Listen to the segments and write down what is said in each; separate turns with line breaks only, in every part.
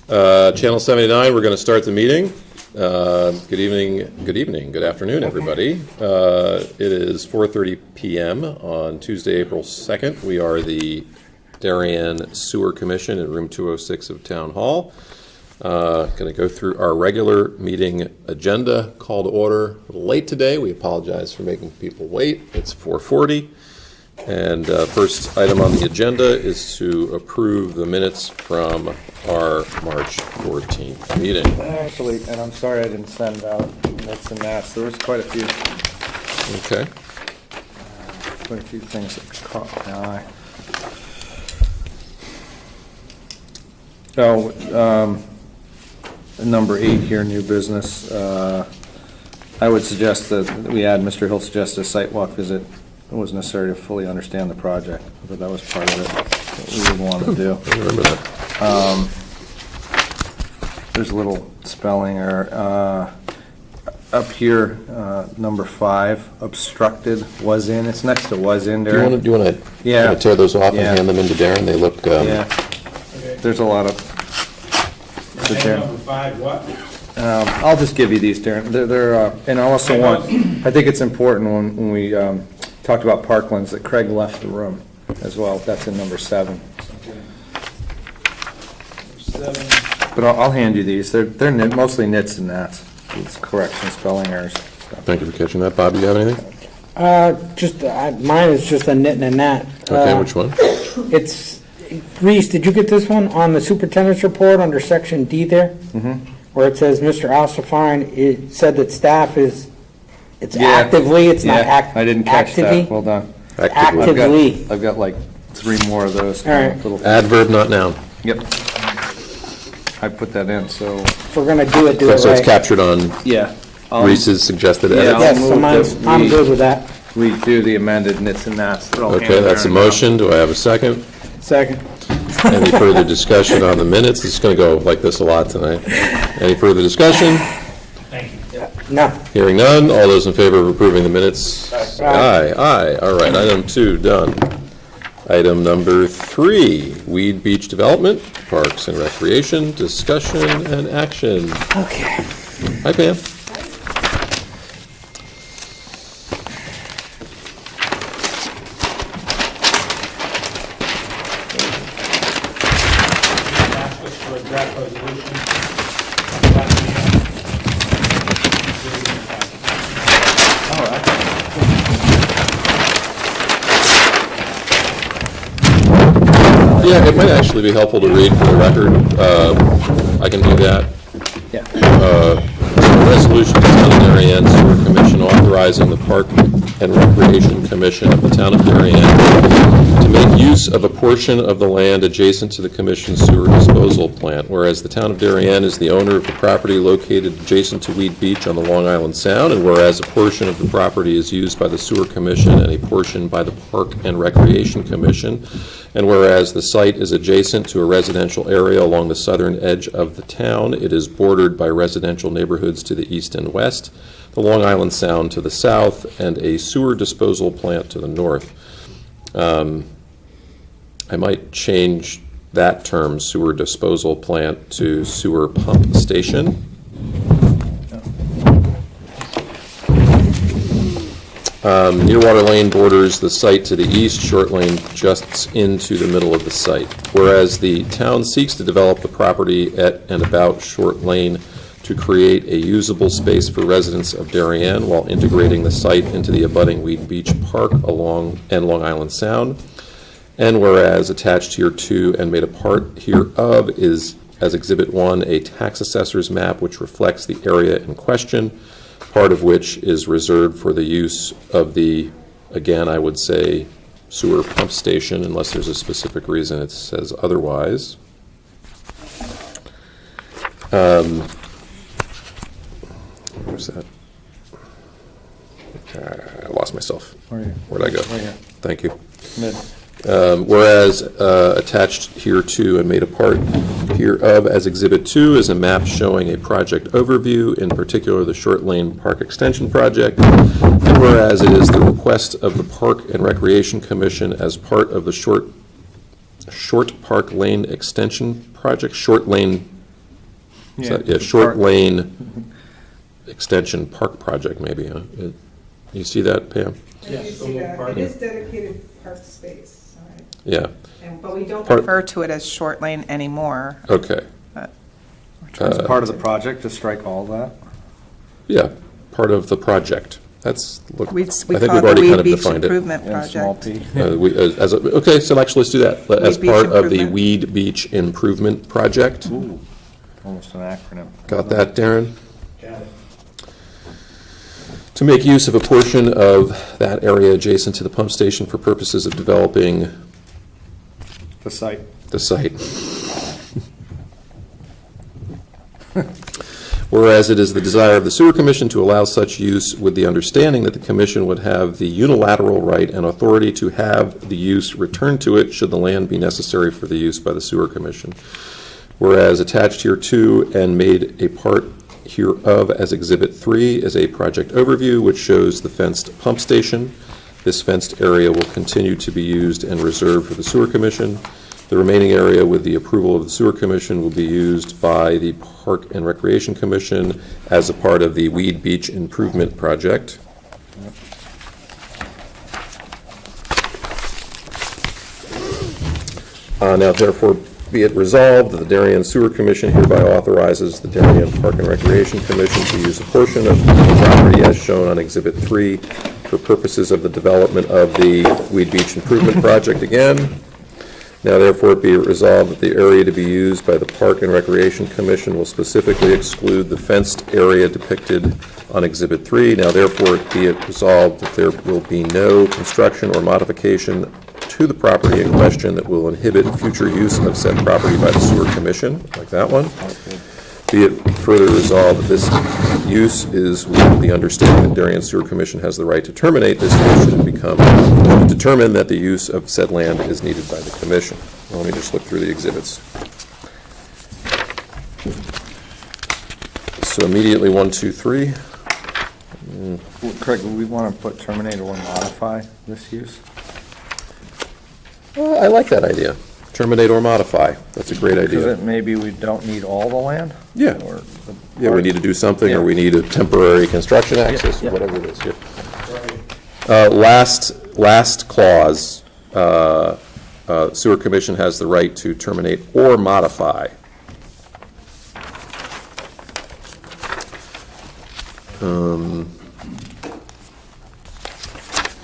Channel 79, we're going to start the meeting. Good evening, good afternoon, everybody. It is 4:30 p.m. on Tuesday, April 2nd. We are the Darien Sewer Commission in room 206 of Town Hall. Going to go through our regular meeting agenda. Call to order. A little late today. We apologize for making people wait. It's 4:40. And first item on the agenda is to approve the minutes from our March 14th meeting.
Actually, and I'm sorry I didn't send out nits and gnats. There was quite a few.
Okay.
Quite a few things that caught my eye. Number 8 here, new business. I would suggest that we add, Mr. Hill suggested a site walk visit. It wasn't necessary to fully understand the project, but that was part of it that we would want to do.
I remember that.
There's a little spelling error. Up here, number 5, obstructed, was in. It's next to was in there.
Do you want to tear those off and hand them into Darren? They look...
Yeah. There's a lot of...
Number 5, what?
I'll just give you these, Darren. They're and I also want, I think it's important when we talked about Parklands that Craig left the room as well. That's in number 7.
Number 7.
But I'll hand you these. They're mostly nits and gnats. It's correction, spelling errors.
Thank you for catching that. Bob, you have anything?
Mine is just a nit and a gnat.
Okay, which one?
It's, Reese, did you get this one on the superintendent's report under section D there?
Mm-hmm.
Where it says Mr. Alstafine, it said that staff is, it's
Yeah.
actively, it's not
I didn't catch
actively.
that. Well done.
Actively.
I've got like 3 more of those.
All right.
Little,
Adverb, not noun.
yep. I put that in, so,
If we're gonna do it
So it's
right.
captured on
yeah.
Reese's suggested
Yeah,
edits?
Yes,
I'll
so
move
mine's,
that
I'm
we-
good with that.
We do the amended nits and gnats. They're all
Okay,
handed
that's a
there now.
motion. Do I have a second?
Second.
Any further discussion on the minutes? It's going to go like this a lot tonight. Any further discussion?
Thank you.
No.
Hearing none. All those in favor of approving the minutes?
Aye.
Aye. All right, item 2, done. Item number 3, Weed Beach Development, Parks and Recreation, discussion and action.
Okay.
Hi, Pam.
Ask us for a draft resolution.
All right.
Yeah, it might actually be helpful to read for the record. I can do that.
Yeah.
A resolution of the Town of Darien Sewer Commission authorizing the Park and Recreation Commission of the Town of Darien to make use of a portion of the land adjacent to the Commission's sewer disposal plant, whereas the Town of Darien is the owner of the property located adjacent to Weed Beach on the Long Island Sound, and whereas a portion of the property is used by the Sewer Commission and a portion by the Park and Recreation Commission, and whereas the site is adjacent to a residential area along the southern edge of the town, it is bordered by residential neighborhoods to the east and west, the Long Island Sound to the south, and a sewer disposal plant to the north. I might change that term, sewer disposal plant, to sewer pump station. Nearwater Lane borders the site to the east, Short Lane juts into the middle of the site. Whereas the town seeks to develop the property at and about Short Lane to create a usable space for residents of Darien while integrating the site into the abutting Weed Beach Park along and Long Island Sound. And whereas attached here to and made a part hereof is, as Exhibit 1, a tax assessor's map which reflects the area in question, part of which is reserved for the use of the, again, I would say, sewer pump station, unless there's a specific reason it says otherwise. Where's that? I lost myself. Where'd I go?
Right here.
Thank you.
Mid.
Whereas attached here to and made a part hereof as Exhibit 2 is a map showing a project overview, in particular the Short Lane Park Extension Project, and whereas it is the request of the Park and Recreation Commission as part of the Short Park Lane Extension Project, Short Lane Yeah, Short Lane Extension Park Project, maybe, huh? You see that, Pam?
Yes,
You
so
see
we'll
that.
park
It
it.
is dedicated park space, all right.
Yeah,
But we don't
Part-
refer to it as short lane anymore.
okay.
As part of the project, to strike all that?
Yeah, part of the project. That's, look,
We
I
call
think
it
we've
the
already kind
Weed
of
Beach
defined it.
Improvement
And small
Project.
p?
Okay, so actually, let's do that. As
Beach
part of the
Improvement.
Weed Beach Improvement Project.
Ooh, almost an acronym.
Got that, Darren?
Got it.
To make use of a portion of that area adjacent to the pump station for purposes of developing
The site.
the site. Whereas it is the desire of the Sewer Commission to allow such use with the understanding that the Commission would have the unilateral right and authority to have the use returned to it should the land be necessary for the use by the Sewer Commission. Whereas attached hereto and made a part hereof as Exhibit 3 is a project overview which shows the fenced pump station. This fenced area will continue to be used and reserved for the Sewer Commission. The remaining area, with the approval of the Sewer Commission, will be used by the Park and Recreation Commission as a part of the Weed Beach Improvement Project. Now therefore be it resolved that the Darien Sewer Commission hereby authorizes the Darien Park and Recreation Commission to use a portion of the property as shown on Exhibit 3 for purposes of the development of the Weed Beach Improvement Project again. Now therefore be it resolved that the area to be used by the Park and Recreation Commission will specifically exclude the fenced area depicted on Exhibit 3. Now therefore be it resolved that there will be no construction or modification to the property in question that will inhibit future use of said property by the Sewer Commission, like that one. Be it further resolved that this use is with the understanding that Darien Sewer Commission has the right to terminate this use should it become determined that the use of said land is needed by the Commission. Well, let me just look through the exhibits. So immediately 1, 2, 3.
Craig, would we want to put terminate or modify this use?
I like that idea. Terminate or modify. That's a great idea.
Because maybe we don't need all the land?
Yeah.
Or the
Yeah, we need to do something, or
Yeah.
we need a temporary construction access, or
Yeah.
whatever it is, yeah.
Right.
Last clause, Sewer Commission has the right to terminate or modify.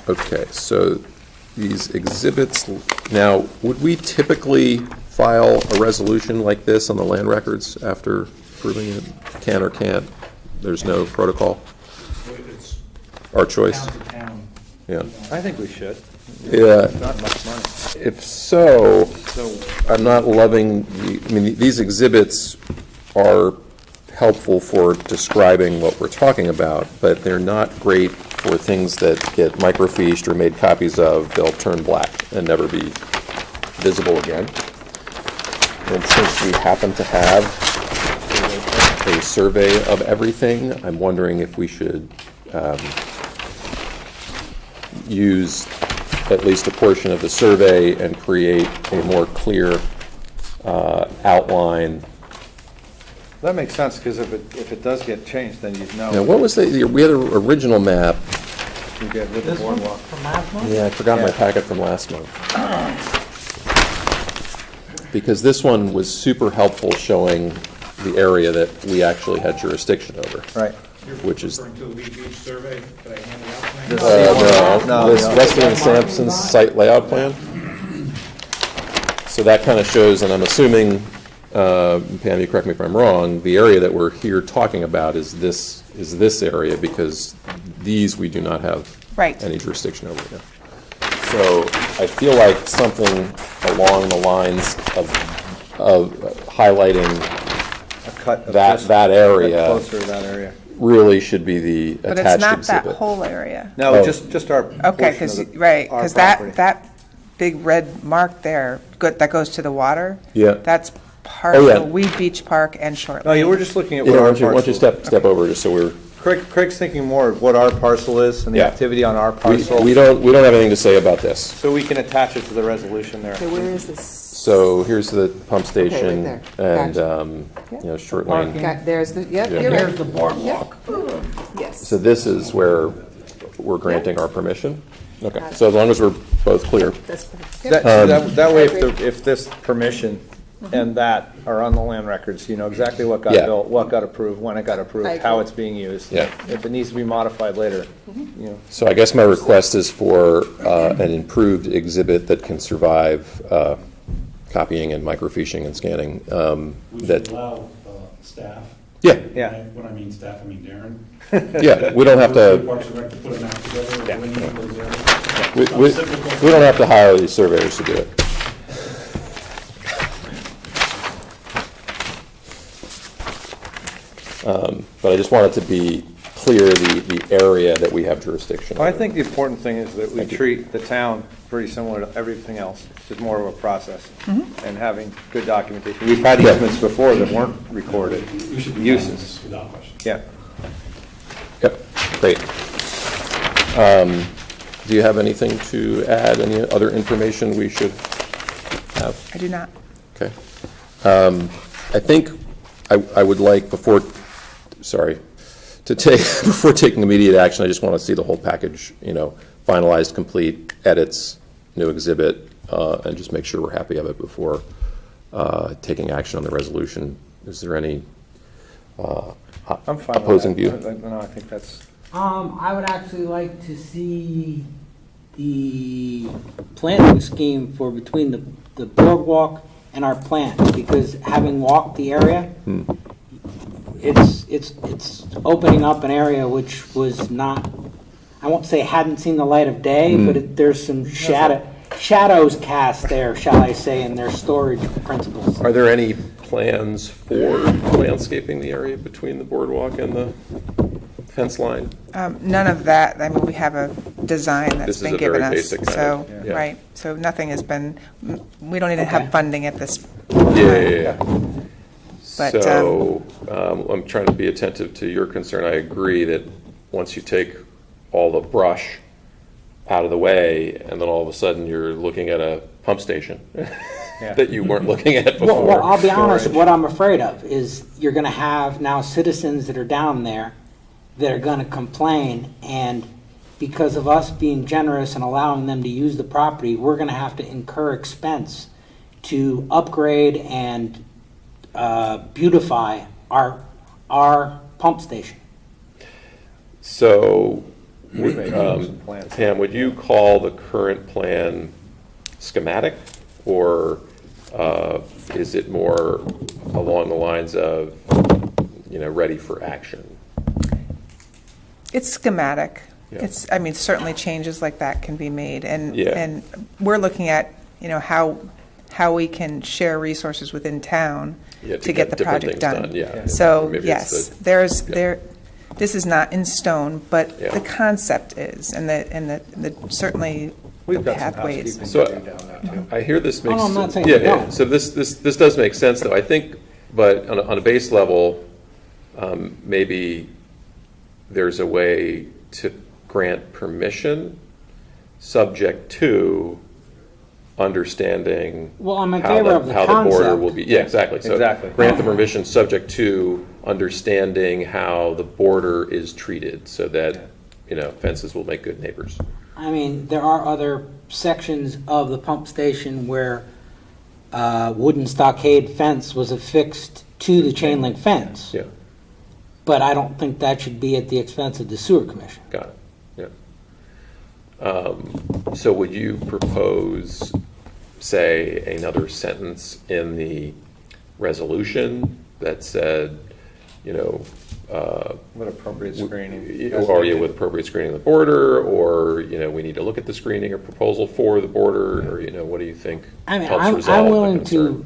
Okay, so these exhibits, now, would we typically file a resolution like this on the land records after approving it? Can or can't? There's no protocol?
It's
Our choice?
town to town.
Yeah.
I think we should.
Yeah,
Not much money.
if so,
So,
I'm not loving, I mean, these exhibits are helpful for describing what we're talking about, but they're not great for things that get microfiched or made copies of. They'll turn black and never be visible again. And since we happen to have a survey of everything, I'm wondering if we should use at least a portion of the survey and create a more clear outline.
that makes sense, because if it does get changed, then you'd know.
Now, what was we had an original map.
You get with the boardwalk.
From last month?
Yeah, I forgot my
Yeah.
packet from last month. Because this one was super helpful showing the area that we actually had jurisdiction over.
Right.
You're
Which is-
referring to the Weed Beach survey that I handed out
This-
tonight?
No,
This
no.
Weston and Sampson's site layout plan. So that kind of shows, and I'm assuming, Pam, you correct me if I'm wrong, the area that we're here talking about is this area, because these we do not have
Right.
any jurisdiction over here. So I feel like something along the lines of highlighting
A cut of
that
just-
area
Closer to that area.
really should be the
But it's
attached
not that
exhibit.
whole area.
No,
Oh.
just our
Okay,
portion
because,
of the-
right,
our
because
property.
that big red mark there, that goes to the water.
Yeah.
That's part
Oh,
of
yeah.
the Weed Beach Park and Short
No,
Lane.
you were just looking at
Yeah,
what
why
our
don't you
parcel.
step over just so we're,
Craig's thinking more of what our parcel is and the
Yeah.
activity on our
we
parcel.
don't have anything to say about this.
So we can attach it to the resolution there.
Okay, where is this?
So here's the pump station
there.
and,
Gotcha.
short lane.
There's the, yep,
Yeah.
you're right.
There's the boardwalk.
Yes.
So this is where we're granting our permission? Okay, so as long as we're both clear.
That way, if this permission and that are on the land records, you know exactly what got
Yeah.
built, what got approved, when it got
I
approved,
agree.
how it's being used.
Yeah.
If it needs to be modified later, you know.
So I guess my request is for an improved exhibit that can survive copying and microfiching and scanning.
We
That,
should allow staff.
yeah,
Yeah.
When I mean staff, I mean Darren.
yeah, we don't have to,
Parks and Rec to put a map together,
Yeah.
delineate those areas.
we don't have to hire these surveyors to do it. But I just want it to be clear the area that we have jurisdiction
Well, I
over.
think the important thing is that we
Thank you.
treat the town pretty similar to everything else. It's just more of a process and having good documentation. We've had
Yeah.
easements before that weren't recorded,
We should be
uses.
without question.
Yeah.
Yep, great. Do you have anything to add, any other information we should have?
I do not.
Okay. I think I would like, to take, before taking immediate action, I just want to see the whole package, finalized, complete, edits, new exhibit, and just make sure we're happy of it before taking action on the resolution. Is there any
I'm fine with
opposing
that.
view?
No, I think that's,
I would actually like to see the planting scheme for between the boardwalk and our plant, because having walked the area, it's opening up an area which was not, I won't say hadn't seen the light of day, but there's some shadows cast there, shall I say, in their storage principles.
Are there any plans for landscaping the area between the boardwalk and the fence line?
None of that. I mean, we have a design
This
that's
is
been
a
given
very
us.
basic kind
So,
of- yeah.
right, so nothing has been, we don't even
Okay.
have funding at this.
Yeah.
But,
So, I'm trying to be attentive to your concern. I agree that once you take all the brush out of the way, and then all of a sudden you're looking at a pump station that you weren't looking at before.
Well, I'll be honest, what I'm afraid of is you're gonna have now citizens that are down there that are gonna complain, and because of us being generous and allowing them to use the property, we're gonna have to incur expense to upgrade and beautify our pump station.
So,
we may have some plans.
Pam, would you call the current plan schematic, or is it more along the lines of, ready for action?
It's schematic.
Yeah.
It's, I mean, certainly changes like that can be made.
Yeah.
And we're looking at, how we can share resources within town
Yeah,
to get the
different
project
things
done.
Yeah.
So,
Maybe
yes,
it's the-
this is not in stone, but
Yeah.
the concept is, and the certainly the
We've got some
pathways.
housekeeping
So,
to do down there, too.
I hear this makes.
I'm not saying
Yeah,
we
yeah.
don't.
So this does make sense, though. I think, but on a base level, maybe there's a way to grant permission subject to understanding
Well, I'm in
how
favor of the
how the border
concept.
will be. Yeah, exactly. So
Exactly.
grant the permission subject to understanding how the border is treated, so that, fences will make good neighbors.
I mean, there are other sections of the pump station where wooden stockade fence was affixed to the chain link fence.
Yeah,
But I don't think that should be at the expense of the sewer commission.
got it. Yeah. So would you propose, say, another sentence in the resolution that said,
With appropriate screening.
or with appropriate screening of the border, or, we need to look at the screening or proposal for the border, or, what do you think
I mean,
helps
I'm
resolve the
willing
concern?
to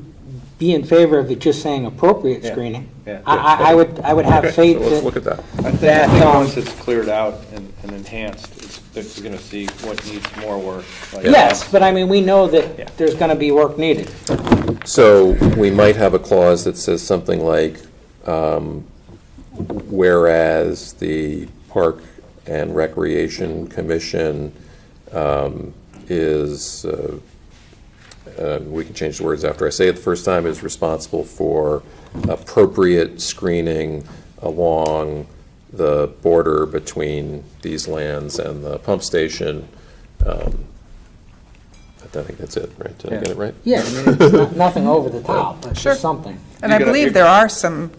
be in favor of it just saying appropriate
Yeah.
screening.
Yeah.
I would have
Okay,
faith
so let's
that,
look at that.
I think
that,
once it's cleared out and enhanced, we're going to see what needs more work. Like
yes, but I mean, we know
Yeah.
that there's gonna be work needed.
So we might have a clause that says something like, whereas the Park and Recreation Commission is we can change the words after I say it the first time, is responsible for appropriate screening along the border between these lands and the pump station. I think that's it, right? Did I get it right?
Yeah, I mean, it's nothing over the top, but
Sure.
just something.
And I believe there are some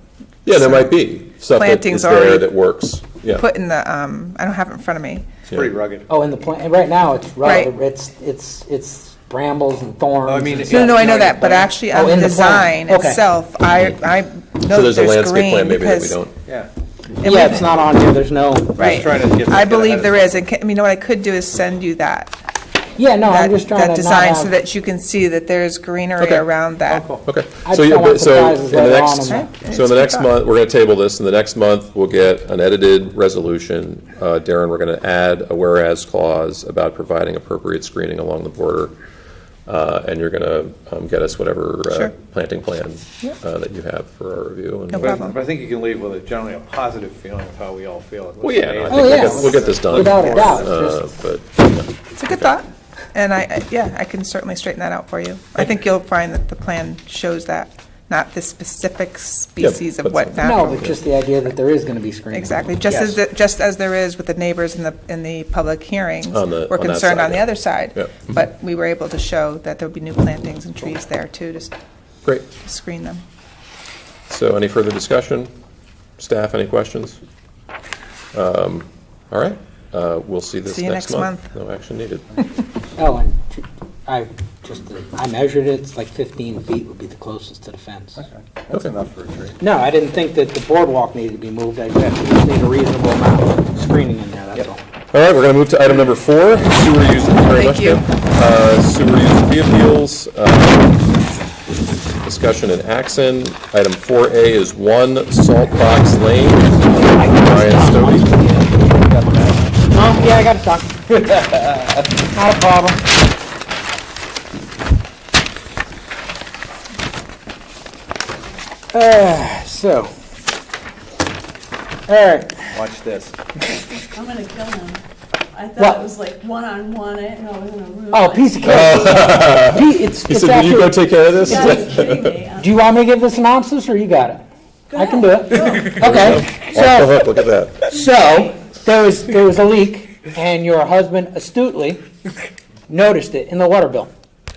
Yeah, there might be stuff that
Plantings
is there
already
that works. Yeah.
put in the, I don't have it in front of me.
It's pretty rugged.
Oh, in the plant, right now, it's
Right.
it's brambles and thorns.
Oh, I mean,
and
No, no, I know
in
that,
the
but
plan?
actually
Oh,
on
in
the
the plan.
design
Okay.
itself, I
So
know
there's
that
a
there's
landscape
green
plan maybe that we
because.
don't.
Yeah.
Yeah, it's not on here, there's no,
Right.
trying to get
I
ahead
believe
of
there
it.
is. And you know what I could do is send you that.
yeah, no, I'm
that-
just trying
That
to not
design so
have.
that you can see that there's greenery
Okay.
around that.
Okay.
I
So
just don't want
so
surprises
in the
later
next,
on in
the-
so in the next month, we're going to table this. In the next month, we'll get an edited resolution. Darren, we're going to add a whereas clause about providing appropriate screening along the border. And you're going to get us whatever
Sure.
planting plan that you have for our review. And
No
But
problem.
but I think you can leave with generally a positive feeling of how we all feel. It was
Well, yeah, no, I
amazing.
think
Oh, yeah.
we'll get this done.
Without a doubt, it's just,
But,
It's a good thought. And I can certainly straighten that out for you. I think you'll find that the plan shows that, not the specific species
but
of what
some-
no,
natural.
but just the idea that there is gonna be screening.
Exactly, just as there is with the neighbors in the public hearings.
On the-
We're
on that
concerned
side,
on the
yeah.
other side.
Yeah.
But we were able to show that there would be new plantings and trees there too, to
great.
screen them.
So any further discussion? Staff, any questions? All right, we'll see this
See you
next
next
month. No action needed.
Oh, and I I measured it, it's like 15 feet would be the closest to the fence.
That's enough for a tree.
No, I didn't think that the boardwalk needed to be moved, I just need a reasonable amount of screening in there, that's all.
All right, we're going to move to item number 4, sewer use, very
Thank
much,
you.
Kim. Sewer use fee appeals, discussion in Axon. Item 4A is 1 Salt Box Lane. Brian Stobie.
Oh, yeah, I got it done. Not a problem. So, all right,
Watch this.
I'm gonna kill him. I
What?
thought it was like one-on-one, I didn't know it was in a room.
oh,
like-
piece of cake. It's
He said, will you go
actually,
take care of this?
You gotta be kidding me.
do you want me to give the synopsis, or you got it?
Go
I can do
ahead,
it.
go.
Okay,
Off the
so,
hook, look at that.
so, there was a leak, and your husband astutely noticed it in the water bill,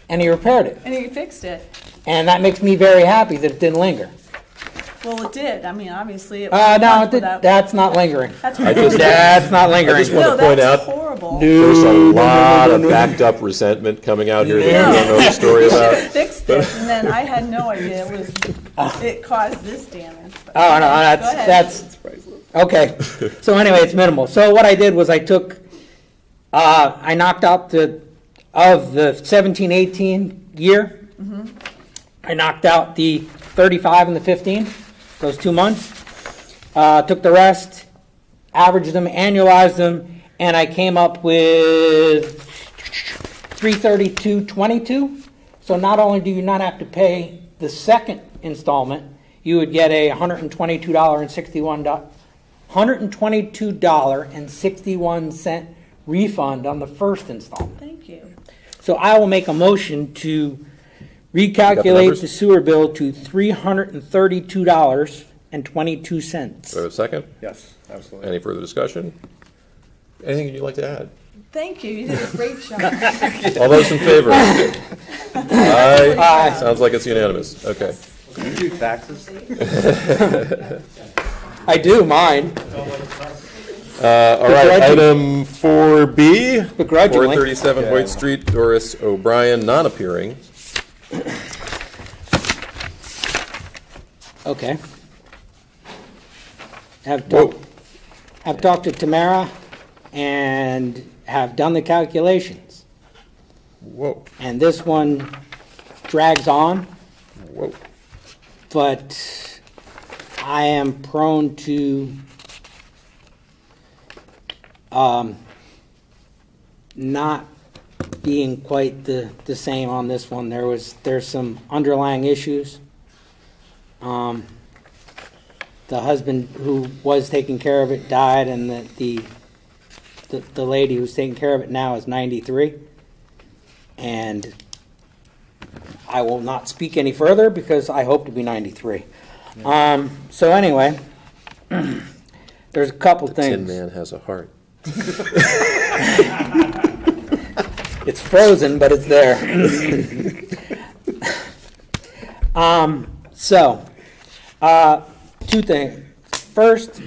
and he repaired it.
And you fixed it.
And that makes me very happy that it didn't linger.
Well, it did. I mean, obviously, it was
No,
a
it
month
did-
without.
that's not lingering.
That's
I just-
horrible.
That's not lingering.
I just want
No,
to point
that's
out,
horrible.
there's a lot of backed up resentment coming out here that you
No.
don't know the story
You should
about.
have fixed this, and then I had no idea it caused this damage. But-
Oh, no,
Go ahead.
that's, okay. So anyway, it's minimal. So what I did was I took, I knocked out of the 17-18 year, I knocked out the 35 and the 15, those 2 months. Took the rest, averaged them, annualized them, and I came up with 332.22. So not only do you not have to pay the second installment, you would get a $122.61 refund on the first installment.
Thank you.
So I will make a motion to
numbers?
recalculate the sewer bill to $332.22.
Do I have a second?
Yes, absolutely.
Any further discussion? Anything you'd like to add?
Thank you. You did a great job.
All those in favor? Aye. Sounds like it's unanimous. Okay.
Do you do taxes?
I do, mine.
All right,
Begrudging-
item 4B,
Begrudgingly.
437 Hoyt Street, Doris O'Brien, non-appearing.
Okay. Have
Whoa.
talked to Tamara and have done the calculations.
Whoa,
And this one drags on,
whoa.
but I am prone to not being quite the same on this one. There's some underlying issues. The husband who was taking care of it died, and the lady who's taking care of it now is 93. And I will not speak any further because I hope to be 93. So anyway, there's a couple
Tin
things.
Man has a heart.
It's frozen, but it's there. Two things. First,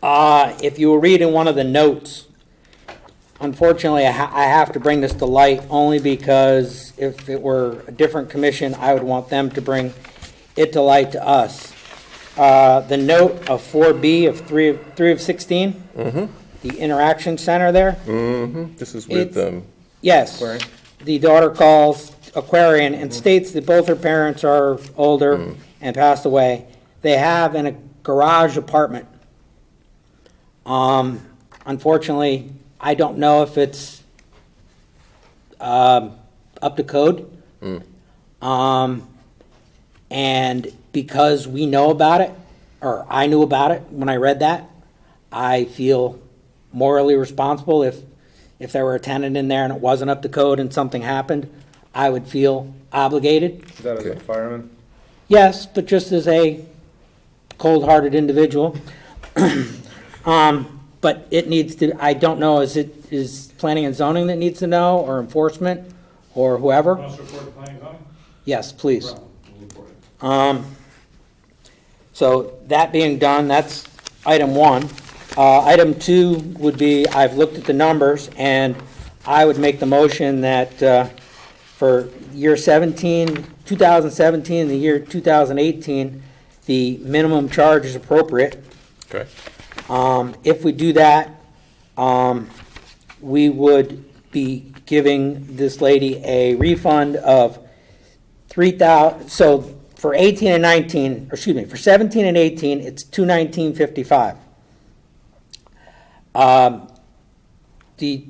if you were reading one of the notes, unfortunately, I have to bring this to light only because if it were a different commission, I would want them to bring it to light to us. The note of 4B of 3 of 16, the interaction center there.
This is with
Yes. The daughter calls Aquarian and states that both her parents are older and passed away. They have in a garage apartment. Unfortunately, I don't know if it's up to code. And because we know about it, or I knew about it when I read that, I feel morally responsible if there were a tenant in there and it wasn't up to code and something happened, I would feel obligated.
Is that as a fireman?
Yes, but just as a cold-hearted individual. But it needs to, I don't know, is planning and zoning that needs to know, or enforcement, or whoever?
Want us to report the planning zone?
Yes, please.
We'll report it.
So that being done, that's item 1. Item 2 would be, I've looked at the numbers, and I would make the motion that for year 2017 and the year 2018, the minimum charge is appropriate.
Okay.
If we do that, we would be giving this lady a refund of $3,000. So for 18 and 19, or excuse me, for 17 and 18, it's $219.55. The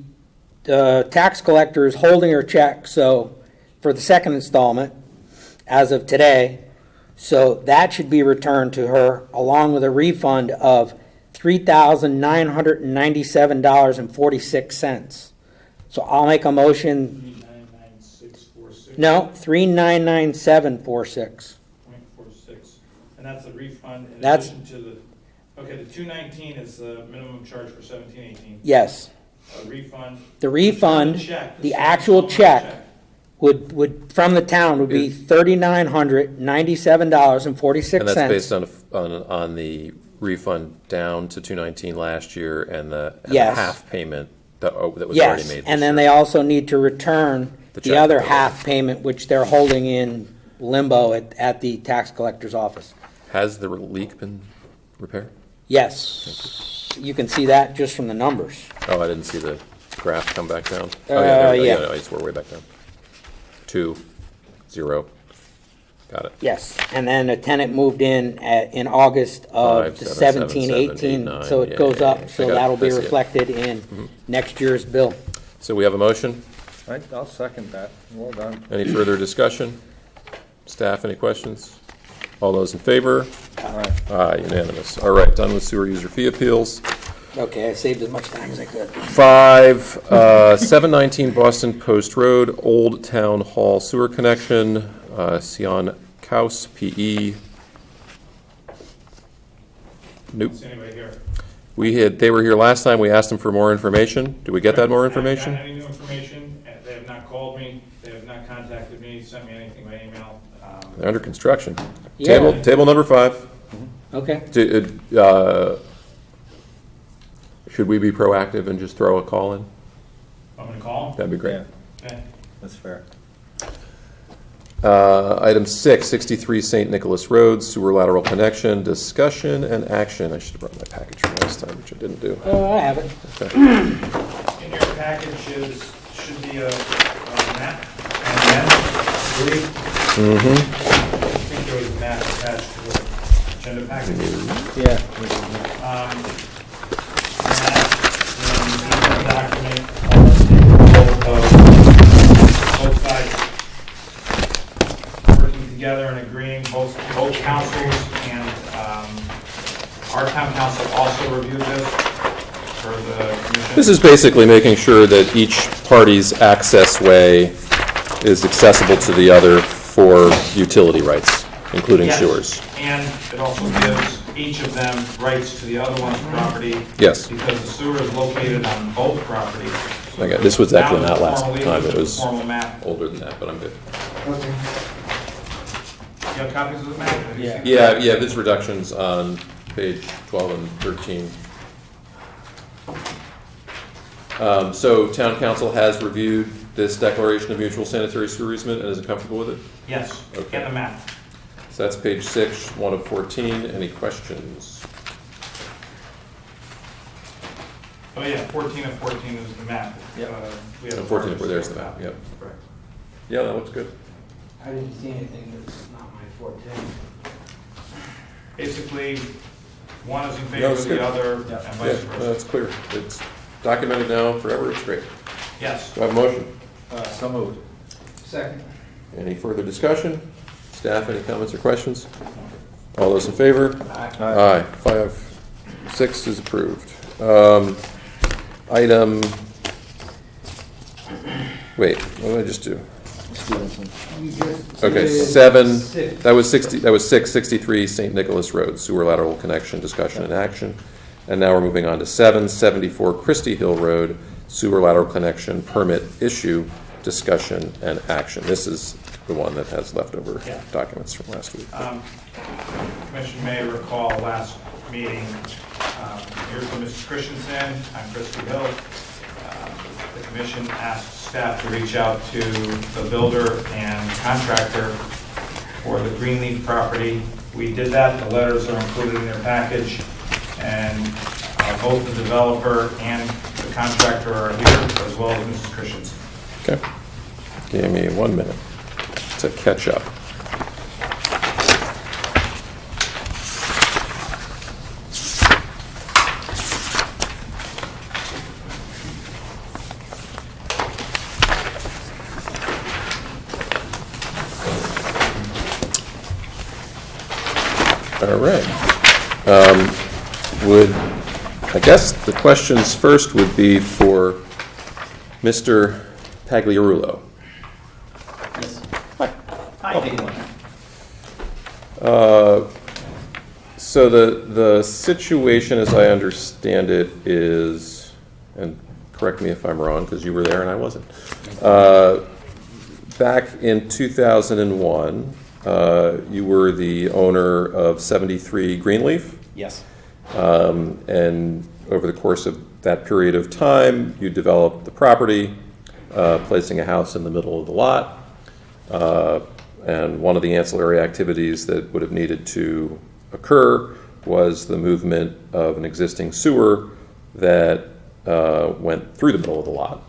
tax collector is holding her check, so for the second installment, as of today, so that should be returned to her along with a refund of $3,997.46. So I'll make a motion.
399646.
No, 399746.
0.46. And that's a refund in
That's-
addition to the, okay, the 219 is the minimum charge for 1718.
Yes,
A refund.
the refund,
Check,
the
second
actual
installment
check would from the town would be $3,997.46.
And that's based on the refund down to 219 last year and the
Yes.
half payment that was already made.
And
this
then
year.
they also need to return
The
the
check.
other half payment, which they're holding in limbo at the tax collector's office.
Has the leak been repaired?
Yes, you can see that just from the numbers.
Oh, I didn't see the graph come back down.
Yeah.
No, it's we're way back down. 2, 0. Got it.
Yes, and then a tenant moved in in August of
5,
the
7,
17,
7,
18,
8, 9.
so it
Yeah,
goes
yeah,
up,
yeah.
so
I got it.
that'll be
I see it.
reflected in next year's bill.
So we have a motion.
I'll second that. Well done.
Any further discussion? Staff, any questions? All those in favor? Aye, unanimous. All right, done with sewer user fee appeals.
Okay, I saved as much time as I could.
5, 719 Boston Post Road, Old Town Hall Sewer Connection, Sion Kaus, P.E. Nope.
Is anybody here?
They were here last time, we asked them for more information. Did we get that more information?
I haven't gotten any new information. They have not called me. They have not contacted me, sent me anything by email.
They're under construction.
Yeah.
Table number 5.
Okay,
Should we be proactive and just throw a call in?
I'm gonna call.
That'd be great.
Yeah,
Okay.
that's fair.
Item 6, 63 St. Nicholas Road, sewer lateral connection, discussion and action. I should have brought my package from last time, which I didn't do.
I have it.
In your package should be a map and then, really? I think there was a map attached to the agenda package.
Yeah.
Document, both sides working together and agreeing, both councils and our town council also reviewed this for the commission.
This is basically making sure that each party's access way is accessible to the other for utility rights, including
Yes,
sewers.
and it also gives each of them rights to the other one's property.
Yes.
Because the sewer is located on both properties. So
Okay, this was actually
now
not last
formally,
time, it
this is
was
a formal map.
older than that, but I'm good.
You have copies of the map? Have you seen it?
Yeah, there's reductions on page 12 and 13. So town council has reviewed this declaration of mutual sanitary sewer easement and is comfortable with it?
Yes,
Okay.
and the map.
So that's page 6, 1 of 14. Any questions?
Oh, yeah, 14 of 14 is the map.
Yep.
We have
14 of 14, there's the map, yep.
Correct.
Yeah, that looks good.
I didn't see anything that's not my forte.
Basically, one is in
No,
favor
it's
of the
good.
other, and
Yeah,
vice
no,
versa.
it's clear. It's documented now forever, it's great.
Yes.
Do I have a motion?
So moved.
Second.
Any further discussion? Staff, any comments or questions? All those in favor? Aye. 5-6 is approved. Item, wait, what did I just do? Okay, 7, that was 63 St. Nicholas Road, sewer lateral connection, discussion and action. And now we're moving on to 7, 74 Christie Hill Road, sewer lateral connection, permit issue, discussion and action. This is the one that has leftover
Yeah.
documents from last week.
Commission may recall last meeting, here's from Mrs. Christensen on Christie Hill. The commission asked staff to reach out to the builder and contractor for the Greenleaf property. We did that, the letters are included in their package, and both the developer and the contractor are here, as well as Mrs. Christensen.
Okay. Give me 1 minute to catch up. All right. I guess the questions first would be for Mr. Pagliarulo. So the situation, as I understand it, is, and correct me if I'm wrong, because you were there and I wasn't. Back in 2001, you were the owner of 73 Greenleaf,
Yes.
and over the course of that period of time, you developed the property, placing a house in the middle of the lot. And one of the ancillary activities that would have needed to occur was the movement of an existing sewer that went through the middle of the lot.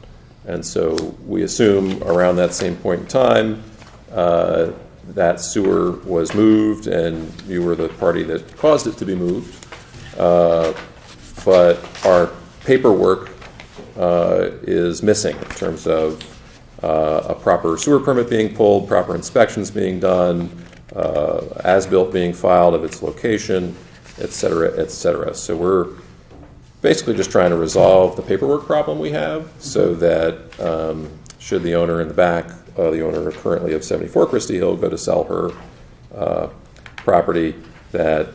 And so we assume around that same point in time, that sewer was moved and you were the party that caused it to be moved. But our paperwork is missing in terms of a proper sewer permit being pulled, proper inspections being done, as-built being filed of its location, et cetera, et cetera. So we're basically just trying to resolve the paperwork problem we have so that should the owner in the back, the owner currently of 74 Christie Hill, go to sell her property, that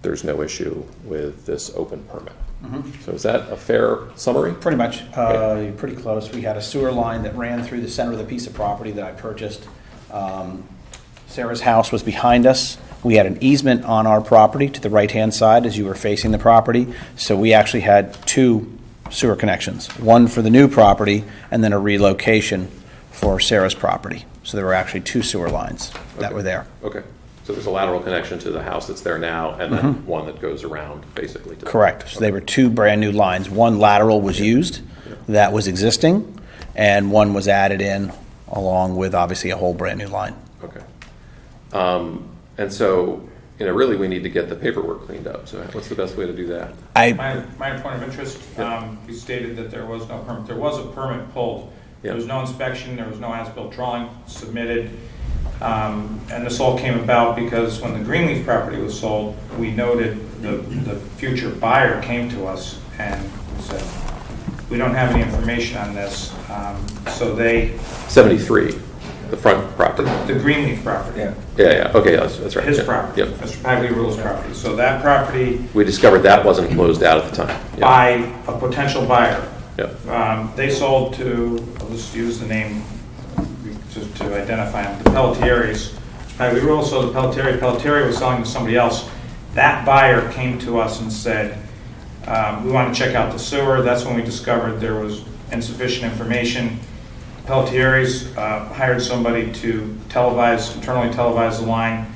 there's no issue with this open permit. So is that a fair summary?
Pretty much, pretty close. We had a sewer line that ran through the center of the piece of property that I purchased. Sarah's house was behind us. We had an easement on our property to the right-hand side as you were facing the property. So we actually had two sewer connections, one for the new property and then a relocation for Sarah's property. So there were actually two sewer lines that were there.
Okay. So there's a lateral connection to the house that's there now, and then one that goes around, basically. To
Correct. So they were two brand-new lines. One lateral was used that was existing, and one was added in along with, obviously, a whole brand-new line.
Okay. And so, really, we need to get the paperwork cleaned up. So what's the best way to do that?
My point of interest, we stated that there was no permit. There was a permit pulled. There was no inspection, there was no as-built drawing submitted. And this all came about because when the Greenleaf property was sold, we noted the future buyer came to us and said, we don't have any information on this. So they,
73, the front property.
the Greenleaf property.
Yeah.
Yeah, okay, that's right.
His
yeah,
property,
Yep.
Mr. Pagliarulo's property. So that property
We discovered that wasn't closed out at the time. Yeah,
by a potential buyer.
yeah.
They sold to, I'll just use the name to identify them, the Pelletieris. Pagliarulo sold to Pelletieri. Pelletieri was selling to somebody else. That buyer came to us and said, we want to check out the sewer. That's when we discovered there was insufficient information. Pelletieris hired somebody to internally televise the line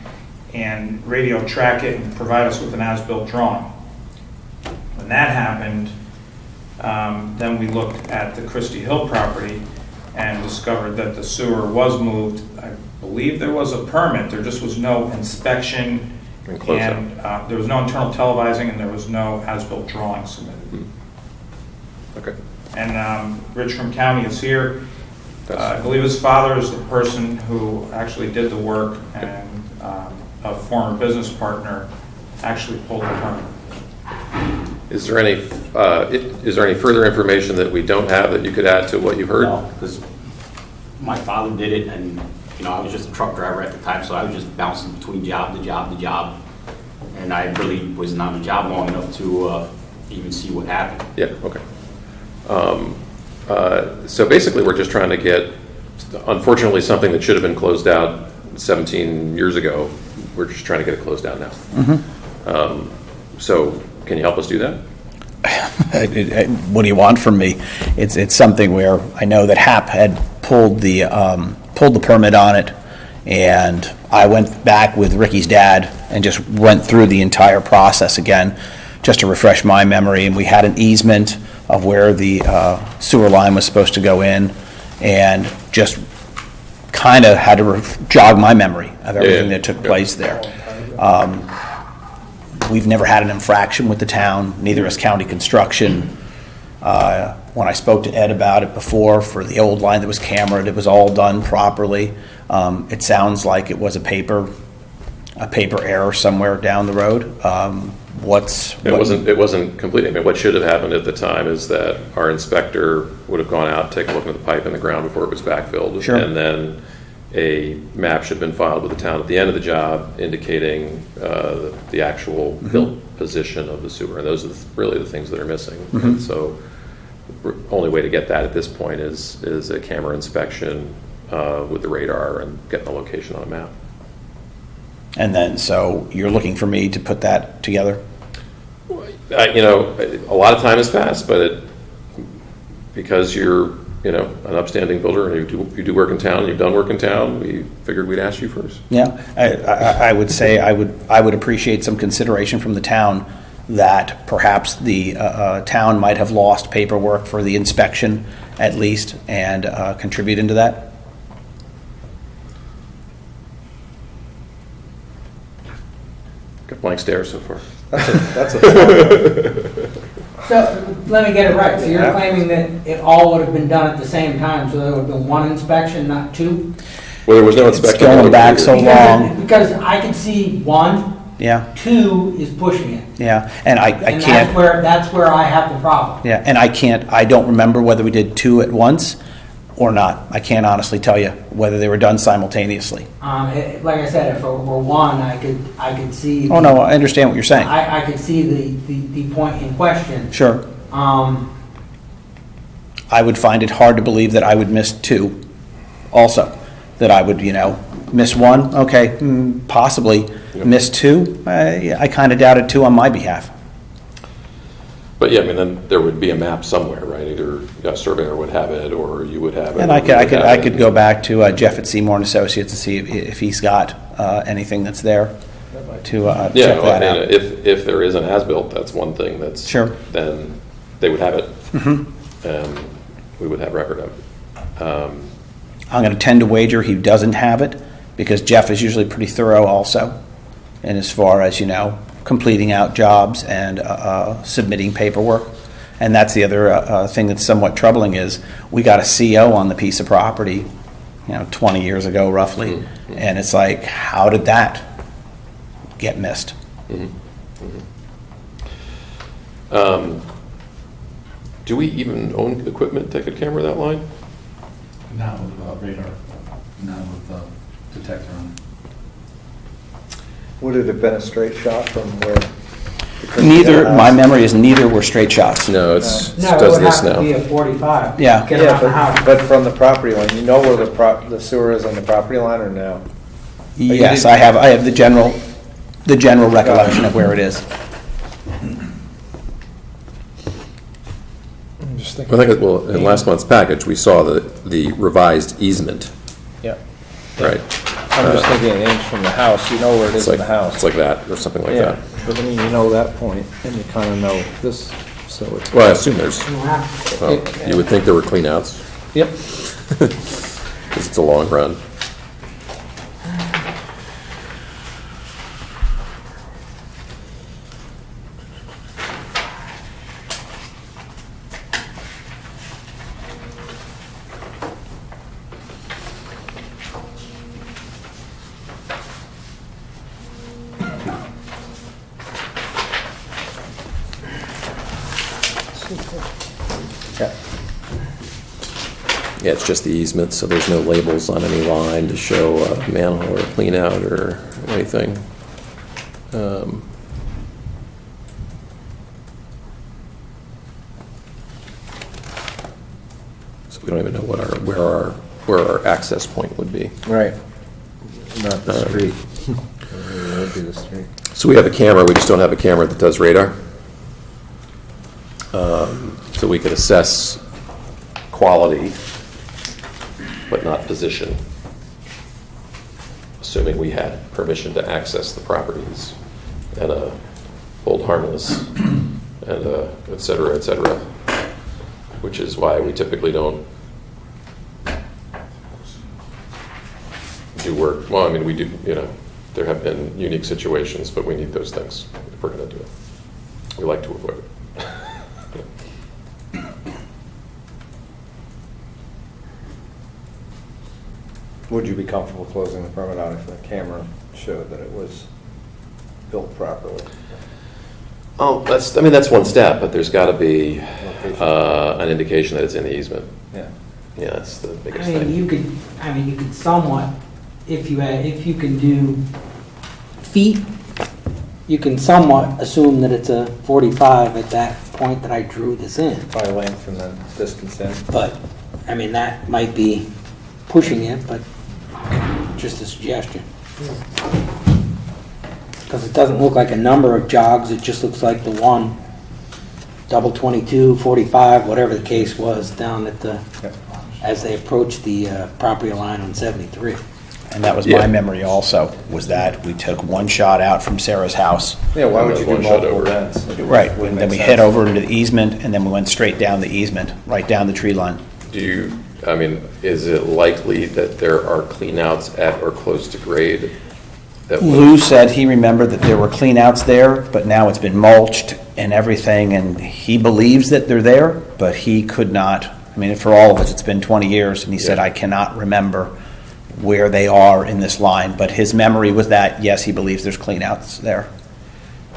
and radio track it and provide us with an as-built drawing. When that happened, then we looked at the Christie Hill property and discovered that the sewer was moved. I believe there was a permit, there just was no inspection,
And close
and there was no internal televising, and there was no as-built drawing submitted.
Okay.
And Rich from County is here. I believe his father is the person who actually did the work, and a former business partner actually pulled the permit.
Is there any further information that we don't have that you could add to what you heard?
No, because my father did it, and, you know, I was just a truck driver at the time, so I was just bouncing between job to job to job. And I really was not on the job long enough to even see what happened.
Yeah, okay. So basically, we're just trying to get, unfortunately, something that should have been closed out 17 years ago, we're just trying to get it closed out now. So can you help us do that?
What do you want from me? It's something where I know that HAP had pulled the permit on it, and I went back with Ricky's dad and just went through the entire process again, just to refresh my memory, and we had an easement of where the sewer line was supposed to go in, and just kind of had to jog my memory of everything that took place there. We've never had an infraction with the town, neither has county construction. When I spoke to Ed about it before, for the old line that was cambered, it was all done properly. It sounds like it was a paper error somewhere down the road.
It wasn't complete. I mean, what should have happened at the time is that our inspector would have gone out, taken a look at the pipe in the ground before it was backfilled.
Sure.
And then a map should have been filed with the town at the end of the job indicating the actual built position of the sewer. And those are really the things that are missing. And so the only way to get that at this point is a camera inspection with the radar and getting the location on a map.
And then, so you're looking for me to put that together?
A lot of time has passed, but because you're, an upstanding builder and you do work in town, and you've done work in town, we figured we'd ask you first.
Yeah, I would say I would appreciate some consideration from the town that perhaps the town might have lost paperwork for the inspection at least, and contribute into that.
Got blank stare so far.
That's a
So, let me get it right, so you're
Yeah.
claiming that it all would have been done at the same time, so there would have been one inspection, not two?
Well, there was no
It's
inspection.
going back so long.
Because I can see one,
Yeah,
two is pushing it.
yeah, and I
And
can't,
that's where I have the problem.
yeah, and I don't remember whether we did two at once or not. I can't honestly tell you whether they were done simultaneously.
Like I said, if it were one, I could see.
Oh, no, I understand what you're saying.
I could see the point in question.
Sure. I would find it hard to believe that I would miss two also. That I would, miss one, okay, possibly. Miss two, I kind of doubted two on my behalf.
But yeah, I mean, then there would be a map somewhere, right? Either a surveyor would have it, or you would have it.
And
or
I
we would have
could
it.
go back to Jeff at Seymour and Associates and see if he's got anything that's there to
Yeah,
check
well,
that
I mean,
out.
if there is an as-built, that's one thing that's.
Sure.
Then they would have it. And we would have record of it.
I'm going to tend to wager he doesn't have it, because Jeff is usually pretty thorough also, and as far as, completing out jobs and submitting paperwork. And that's the other thing that's somewhat troubling is we got a CO on the piece of property, 20 years ago roughly, and it's like, how did that get missed?
Do we even own equipment that could camera that line?
Not with radar, not with detector on it.
Would it have been a straight shot from where? the Christie
Neither,
Hill
my
house-
memory is neither were straight shots.
No, it's, it
No, it
does
would
this
have to be
now.
a 45.
Yeah.
Get
Yeah,
around the house.
but from the property line, you know where the sewer is on the property line or no?
Yes, I have the general recollection of where it is.
I'm just
I think, well, in last month's package, we saw the revised easement,
Yeah.
right?
I'm just thinking an inch from the house, you know where it
It's
is in
like,
the house.
it's like that, or something like
Yeah,
that.
but I mean, you know that point, and you kind of know this, so it's.
Well, I assume there's,
You don't have to.
well, you would think there were cleanouts,
Yep.
because it's a long run.
Yeah.
Yeah, it's just the easement, so there's no labels on any line to show a manhole or a clean out or anything. So we don't even know where our access point would be.
Right. Not the street. It would be the street.
So we have a camera, we just don't have a camera that does radar. So we could assess quality, but not position, assuming we had permission to access the properties and hold harmless and et cetera, which is why we typically don't do work. Well, I mean, we do, there have been unique situations, but we need those things if we're going to do it. We like to avoid it.
Would you be comfortable closing the permit out if the camera showed that it was built properly?
Oh, that's one step, but there's got to be
Location.
an indication that it's in the easement.
Yeah.
Yeah, that's the biggest
I mean,
thing.
you could somewhat, if you can do feet, you can somewhat assume that it's a 45 at that point that I drew this in.
By length and then distance in.
But, I mean, that might be pushing it, but just a suggestion. Because it doesn't look like a number of jogs, it just looks like the one, double 22, 45, whatever the case was, down at the,
Yep.
as they approached the property line on 73.
And that was
Yeah.
my memory also, was that we took one shot out from Sarah's house.
Yeah, why would you do
One shot
multiple
over.
vents?
Right,
Wouldn't
and then we
make
head
sense.
over into the easement, and then we went straight down the easement, right down the tree line.
Is it likely that there are cleanouts at or close to grade? That would-
Lou said he remembered that there were cleanouts there, but now it's been mulched and everything, and he believes that they're there, but he could not, I mean, for all of us, it's been 20 years, and he said,
Yeah.
I cannot remember where they are in this line, but his memory was that, yes, he believes there's cleanouts there.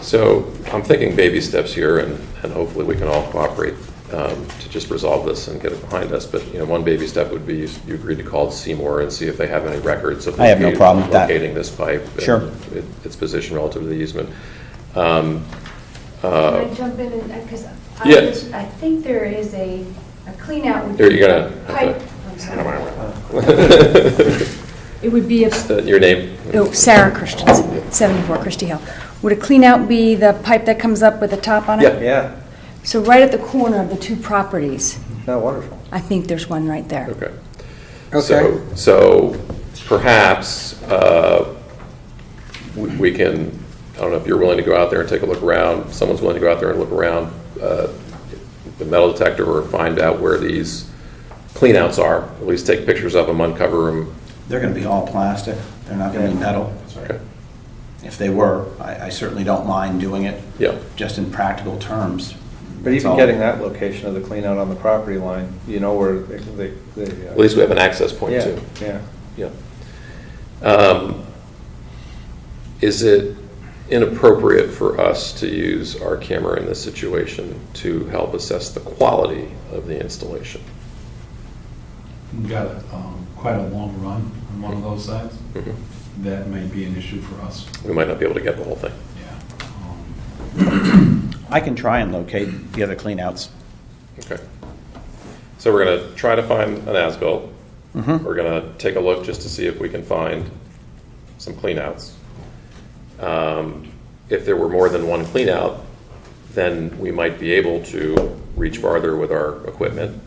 So I'm thinking baby steps here, and hopefully we can all cooperate to just resolve this and get it behind us. But, one baby step would be you agreed to call Seymour and see if they have any records of
I have no problem with that.
locating this pipe. and
Sure.
its position relative to the easement.
Can I jump in and, because
Yeah.
I think there is a clean out would
Here,
be
you're gonna
a
have
pipe.
to-
I'm sorry. It would be
Your name?
Sarah Christensen, 74 Christie Hill. Would a clean out be the pipe that comes up with the top on it?
Yeah.
Yeah,
So right at the corner of the two properties,
no, wonderful.
I think there's one right there.
Okay.
Okay.
So perhaps we can, I don't know if you're willing to go out there and take a look around, someone's willing to go out there and look around the metal detector or find out where these cleanouts are, at least take pictures of them, uncover them.
They're gonna be all plastic, they're not gonna be metal.
Okay.
If they were, I certainly don't mind doing it,
Yeah.
just in practical terms.
But
That's
even
all.
getting that location of the clean out on the property line, you know where they.
At least we have an access point
Yeah,
too.
yeah.
Yeah. Is it inappropriate for us to use our camera in this situation to help assess the quality of the installation.
We've got quite a long run on one of those sides. That may be an issue for us.
We might not be able to get the whole thing.
Yeah.
I can try and locate the other cleanouts.
Okay. So we're going to try to find an as-built. We're going to take a look just to see if we can find some cleanouts. If there were more than one cleanout, then we might be able to reach farther with our equipment.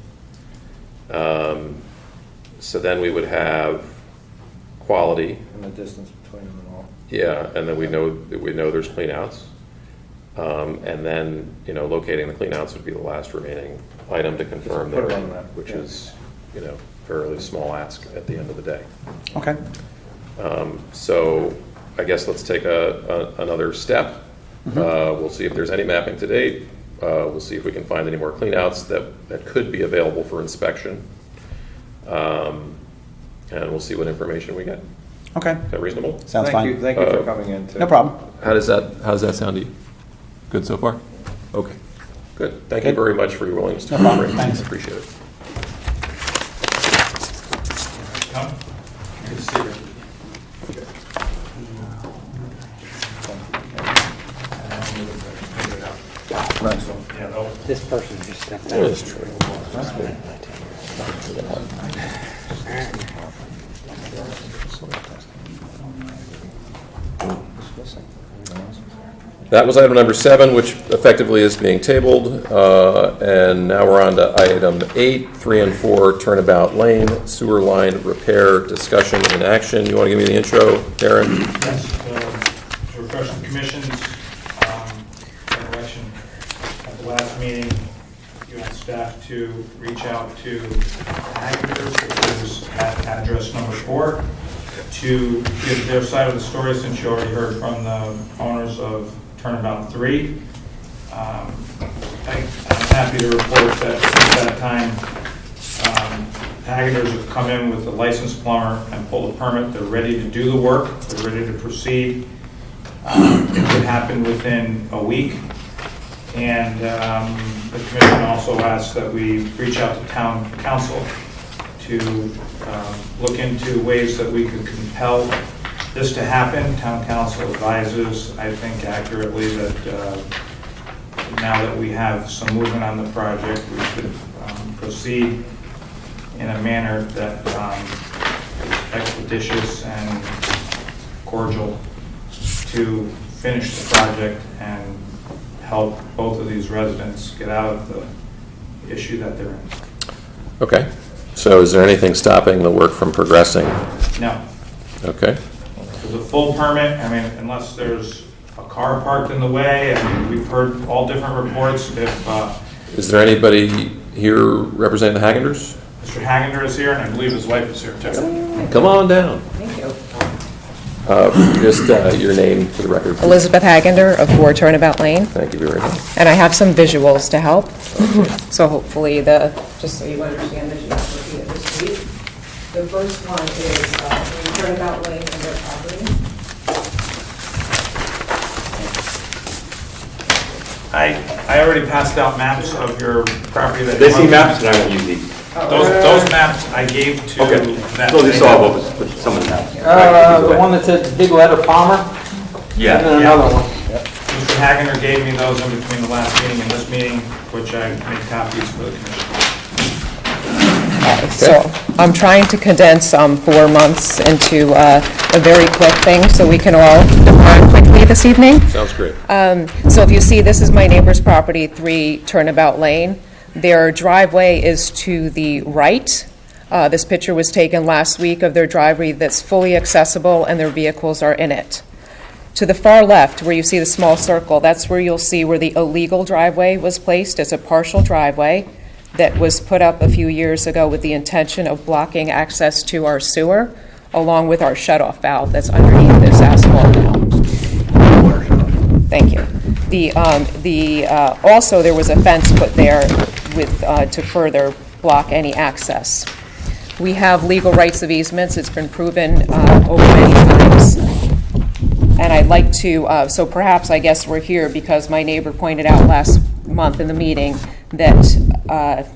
So then we would have quality.
And the distance between them all.
Yeah, and then we know there's cleanouts. And then, locating the cleanouts would be the last remaining item to confirm
Put it
there,
on the map,
which
yeah.
is, fairly small ask at the end of the day.
Okay.
So I guess let's take another step. We'll see if there's any mapping to date. We'll see if we can find any more cleanouts that could be available for inspection. And we'll see what information we get.
Okay.
Is that reasonable?
Sounds fine.
Thank you for coming in. too.
No problem.
How does that sound to you? Good so far? Okay. Good. Thank you very much for your willingness to
No problem.
cooperate.
Thanks.
Appreciate it.
Come. Good to see you.
Nice one.
Yeah, they'll-
This person just stepped
That
out.
is true. That was item number 7, which effectively is being tabled. And now we're on to item 8, 3 and 4, Turnabout Lane, sewer line repair, discussion and action. You want to give me the intro, Darren?
Yes, to refresh the commission's recollection, at the last meeting, you asked staff to reach out to Hackers, which is at address number 4, to give their side of the story, since you already heard from the owners of Turnabout 3. I'm happy to report that since that time, Haggarders have come in with a licensed plumber and pulled a permit. They're ready to do the work. They're ready to proceed. It could happen within a week. And the commission also asked that we reach out to town council to look into ways that we could compel this to happen. Town council advises, I think accurately, that now that we have some movement on the project, we should proceed in a manner that is expeditious and cordial to finish the project and help both of these residents get out of the issue that they're in.
Okay. So is there anything stopping the work from progressing?
No.
Okay.
There's a full permit, I mean, unless there's a car parked in the way, and we've heard all different reports. If
Is there anybody here representing the Hagenders?
Mr. Hagender is here, and I believe his wife is here too.
Come on down. Thank you. Just your name for the record, please.
Elizabeth Hagender of 4 Turnabout Lane,
Thank you very much.
and I have some visuals to help. So hopefully just so you understand the geography of the street. The first one is Turnabout Lane and their property.
I already passed out maps of your property that.
They see maps, and I won't use these.
Those maps I gave to that.
So these saw what was some of the maps.
The one that said big letter Palmer?
Yeah.
And then another one.
Mr. Hagender gave me those in between the last meeting and this meeting, which I made copies for the commission.
So I'm trying to condense 4 months into a very quick thing so we can all depart quickly this evening.
Sounds great.
So if you see, this is my neighbor's property, 3 Turnabout Lane. Their driveway is to the right. This picture was taken last week of their driveway that's fully accessible and their vehicles are in it. To the far left, where you see the small circle, that's where you'll see where the illegal driveway was placed. It's a partial driveway that was put up a few years ago with the intention of blocking access to our sewer, along with our shutoff valve that's underneath this asphalt now. Thank you. Also, there was a fence put there with, to further block any access. We have legal rights of easements. It's been proven over many times. And I'd like to, so perhaps, I guess we're here because my neighbor pointed out last month in the meeting that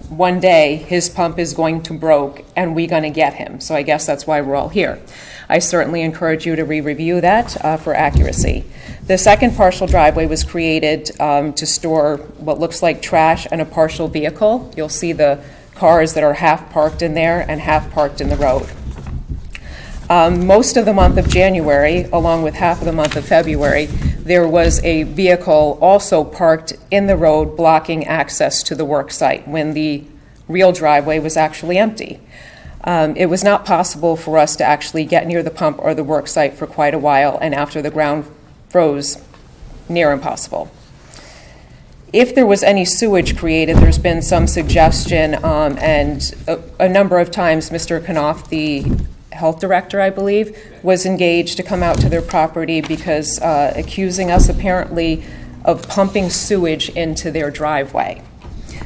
one day his pump is going to broke and we're going to get him. So I guess that's why we're all here. I certainly encourage you to re-review that for accuracy. The second partial driveway was created to store what looks like trash and a partial vehicle. You'll see the cars that are half parked in there and half parked in the road. Most of the month of January, along with half of the month of February, there was a vehicle also parked in the road blocking access to the work site when the real driveway was actually empty. It was not possible for us to actually get near the pump or the work site for quite a while, and after the ground froze, near impossible. If there was any sewage created, there's been some suggestion, and a number of times Mr. Knopf, the health director, I believe, was engaged to come out to their property because accusing us apparently of pumping sewage into their driveway.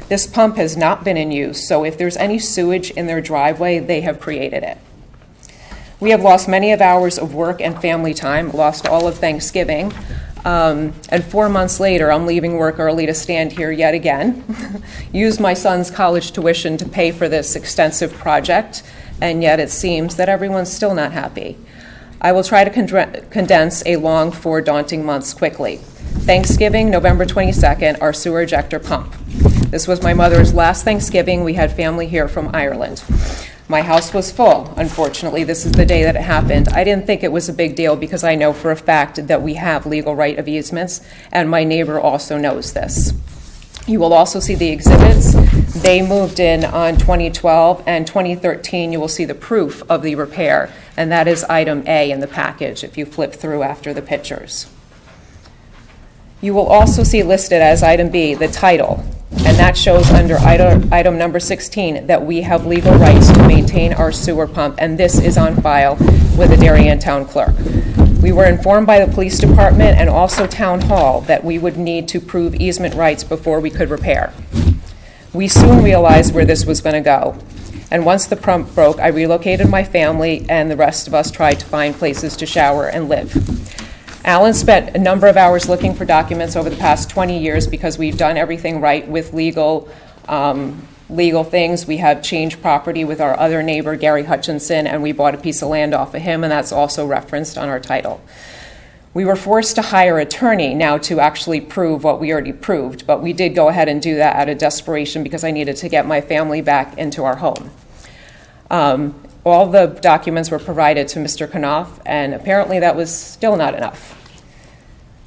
This pump has not been in use, so if there's any sewage in their driveway, they have created it. We have lost many of hours of work and family time, lost all of Thanksgiving, and 4 months later, I'm leaving work early to stand here yet again, use my son's college tuition to pay for this extensive project, and yet it seems that everyone's still not happy. I will try to condense a long 4 daunting months quickly. Thanksgiving, November 22nd, our sewer ejector pump. This was my mother's last Thanksgiving. We had family here from Ireland. My house was full. Unfortunately, this is the day that it happened. I didn't think it was a big deal because I know for a fact that we have legal right of easements, and my neighbor also knows this. You will also see the exhibits. They moved in on 2012, and 2013 you will see the proof of the repair, and that is item A in the package if you flip through after the pictures. You will also see listed as item B the title, and that shows under item number 16 that we have legal rights to maintain our sewer pump, and this is on file with the Darien Town Clerk. We were informed by the police department and also Town Hall that we would need to prove easement rights before we could repair. We soon realized where this was going to go, and once the pump broke, I relocated my family, and the rest of us tried to find places to shower and live. Alan spent a number of hours looking for documents over the past 20 years because we've done everything right with legal things. We have changed property with our other neighbor, Gary Hutchinson, and we bought a piece of land off of him, and that's also referenced on our title. We were forced to hire an attorney now to actually prove what we already proved, but we did go ahead and do that out of desperation because I needed to get my family back into our home. All the documents were provided to Mr. Knopf, and apparently that was still not enough.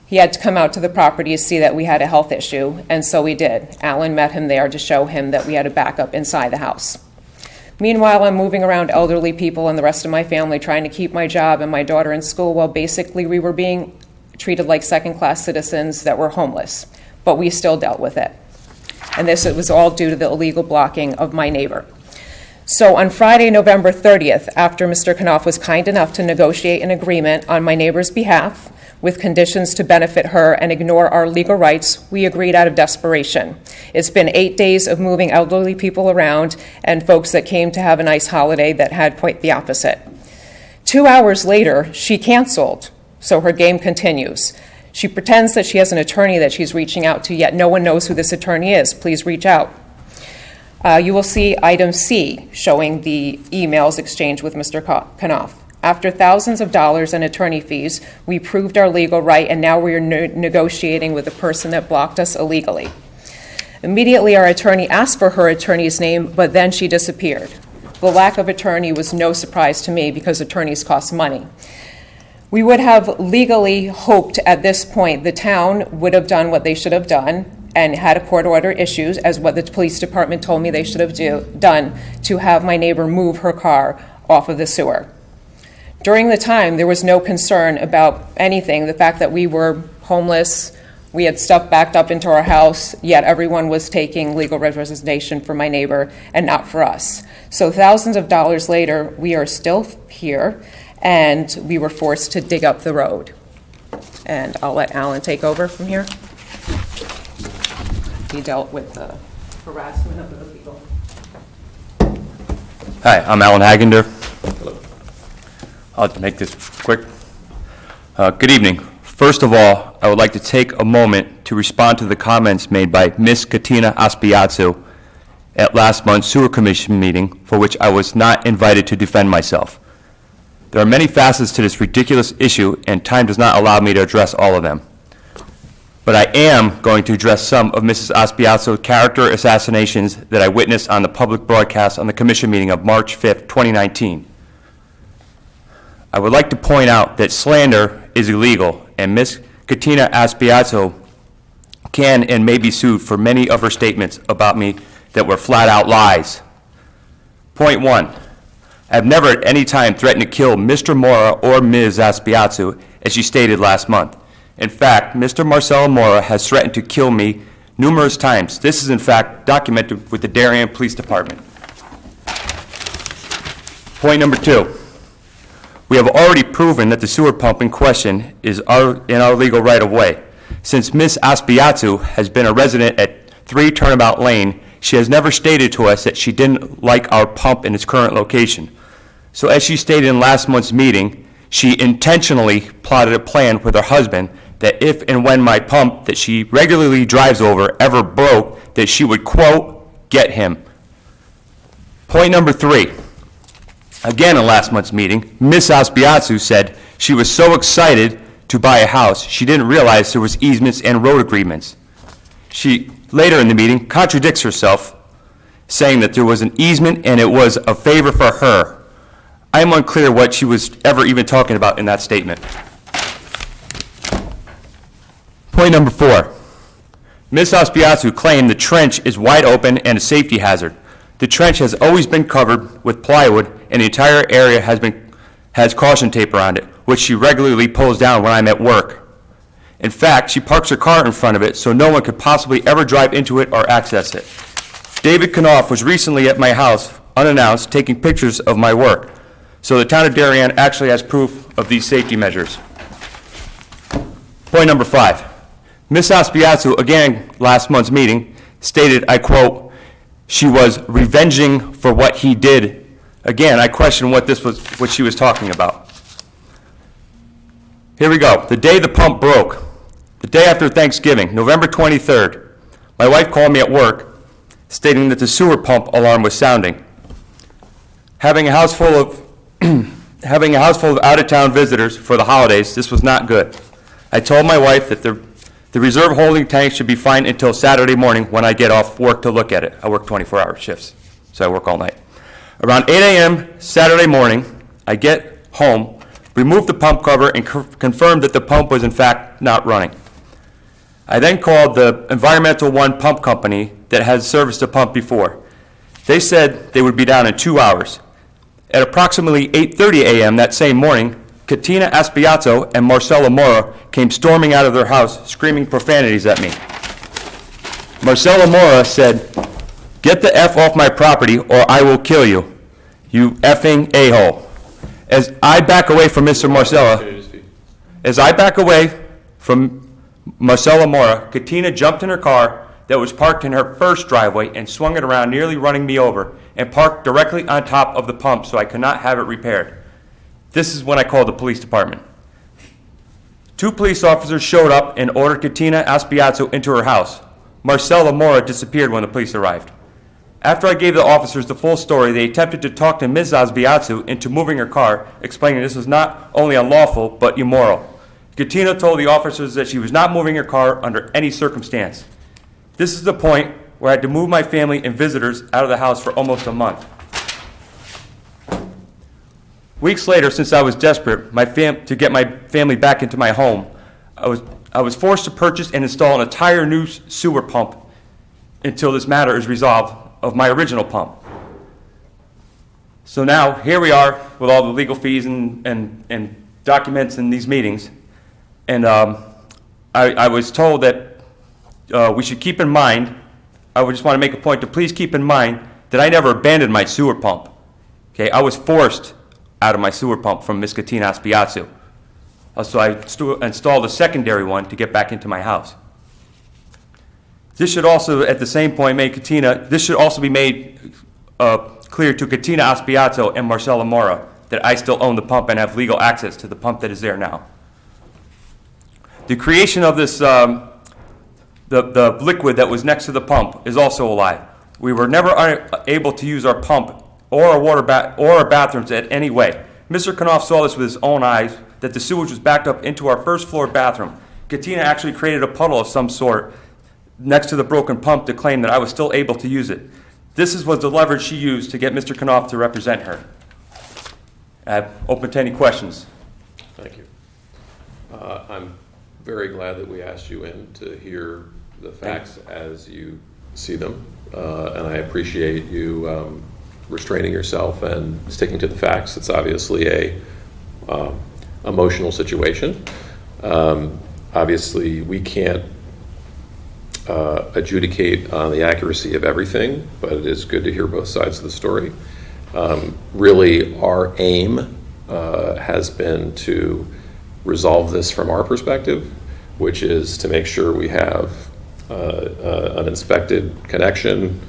He had to come out to the property to see that we had a health issue, and so we did. Alan met him there to show him that we had a backup inside the house. Meanwhile, I'm moving around elderly people and the rest of my family trying to keep my job and my daughter in school while basically we were being treated like second-class citizens that were homeless, but we still dealt with it. And it was all due to the illegal blocking of my neighbor. So on Friday, November 30th, after Mr. Knopf was kind enough to negotiate an agreement on my neighbor's behalf with conditions to benefit her and ignore our legal rights, we agreed out of desperation. It's been 8 days of moving elderly people around and folks that came to have a nice holiday that had quite the opposite. 2 hours later, she canceled, so her game continues. She pretends that she has an attorney that she's reaching out to, yet no one knows who this attorney is. Please reach out. You will see item C showing the emails exchanged with Mr. Knopf. After thousands of dollars in attorney fees, we proved our legal right, and now we are negotiating with the person that blocked us illegally. Immediately, our attorney asked for her attorney's name, but then she disappeared. The lack of attorney was no surprise to me because attorneys cost money. We would have legally hoped at this point the town would have done what they should have done and had a court order issued, as what the police department told me they should have done, to have my neighbor move her car off of the sewer. During the time, there was no concern about anything. The fact that we were homeless, we had stuff backed up into our house, yet everyone was taking legal representation for my neighbor and not for us. So thousands of dollars later, we are still here, and we were forced to dig up the road. And I'll let Alan take over from here. He dealt with the harassment of the people.
Hi, I'm Alan Hagender. I'll make this quick. Good evening. First of all, I would like to take a moment to respond to the comments made by Ms. Katina Aspiazzu at last month's Sewer Commission meeting, for which I was not invited to defend myself. There are many facets to this ridiculous issue, and time does not allow me to address all of them. But I am going to address some of Mrs. Aspiazzu's character assassinations that I witnessed on the public broadcast on the Commission meeting of March 5th, 2019. I would like to point out that slander is illegal, and Ms. Katina Aspiazzu can and may be sued for many of her statements about me that were flat-out lies. Point 1. I have never at any time threatened to kill Mr. Mora or Ms. Aspiazzu, as she stated last month. In fact, Mr. Marcelo Mora has threatened to kill me numerous times. This is in fact documented with the Darien Police Department. Point number 2. We have already proven that the sewer pump in question is in our legal right-of-way. Since Ms. Aspiazzu has been a resident at 3 Turnabout Lane, she has never stated to us that she didn't like our pump in its current location. So as she stated in last month's meeting, she intentionally plotted a plan with her husband that if and when my pump that she regularly drives over ever broke, that she would, quote, get him. Point number 3. Again, in last month's meeting, Ms. Aspiazzu said she was so excited to buy a house, she didn't realize there was easements and road agreements. She, later in the meeting, contradicts herself, saying that there was an easement and it was a favor for her. I am unclear what she was ever even talking about in that statement. Point number 4. Ms. Aspiazzu claimed the trench is wide open and a safety hazard. The trench has always been covered with plywood, and the entire area has caution tape around it, which she regularly pulls down when I'm at work. In fact, she parks her car in front of it so no one could possibly ever drive into it or access it. David Knopf was recently at my house, unannounced, taking pictures of my work. So the town of Darien actually has proof of these safety measures. Point number 5. Ms. Aspiazzu, again, last month's meeting, stated, I quote, she was revenging for what he did. Again, I question what she was talking about. Here we go. The day the pump broke, the day after Thanksgiving, November 23rd, my wife called me at work stating that the sewer pump alarm was sounding. Having a house full of out-of-town visitors for the holidays, this was not good. I told my wife that the reserve holding tank should be fine until Saturday morning when I get off work to look at it. I work 24-hour shifts, so I work all night. Around 8 a.m. Saturday morning, I get home, remove the pump cover, and confirm that the pump was in fact not running. I then called the Environmental One pump company that has serviced the pump before. They said they would be down in 2 hours. At approximately 8:30 a.m. that same morning, Katina Aspiazzu and Marcelo Mora came storming out of their house, screaming profanities at me. Marcelo Mora said, "Get the F off my property or I will kill you, you effing a-hole." As I back away from Marcelo Mora, Katina jumped in her car that was parked in her first driveway and swung it around, nearly running me over, and parked directly on top of the pump so I could not have it repaired. This is when I called the police department. 2 police officers showed up and ordered Katina Aspiazzu into her house. Marcelo Mora disappeared when the police arrived. After I gave the officers the full story, they attempted to talk to Ms. Aspiazzu into moving her car, explaining this was not only unlawful, but immoral. Katina told the officers that she was not moving her car under any circumstance. This is the point where I had to move my family and visitors out of the house for almost a month. Weeks later, since I was desperate to get my family back into my home, I was forced to purchase and install an entire new sewer pump until this matter is resolved of my original pump. So now, here we are with all the legal fees and documents in these meetings, and I was told that we should keep in mind, I would just want to make a point to please keep in mind that I never abandoned my sewer pump. Okay, I was forced out of my sewer pump from Ms. Katina Aspiazzu. So I installed a secondary one to get back into my house. This should also, at the same point, this should also be made clear to Katina Aspiazzu and Marcelo Mora that I still own the pump and have legal access to the pump that is there now. The creation of this, the liquid that was next to the pump is also a lie. We were never able to use our pump or our bathrooms in any way. Mr. Knopf saw this with his own eyes, that the sewage was backed up into our first floor bathroom. Katina actually created a puddle of some sort next to the broken pump to claim that I was still able to use it. This was the leverage she used to get Mr. Knopf to represent her. I'm open to any questions.
Thank you. I'm very glad that we asked you in to hear the facts as you see them, and I appreciate you restraining yourself and sticking to the facts. It's obviously a emotional situation. Obviously, we can't adjudicate on the accuracy of everything, but it is good to hear both sides of the story. Really, our aim has been to resolve this from our perspective, which is to make sure we have an inspected connection,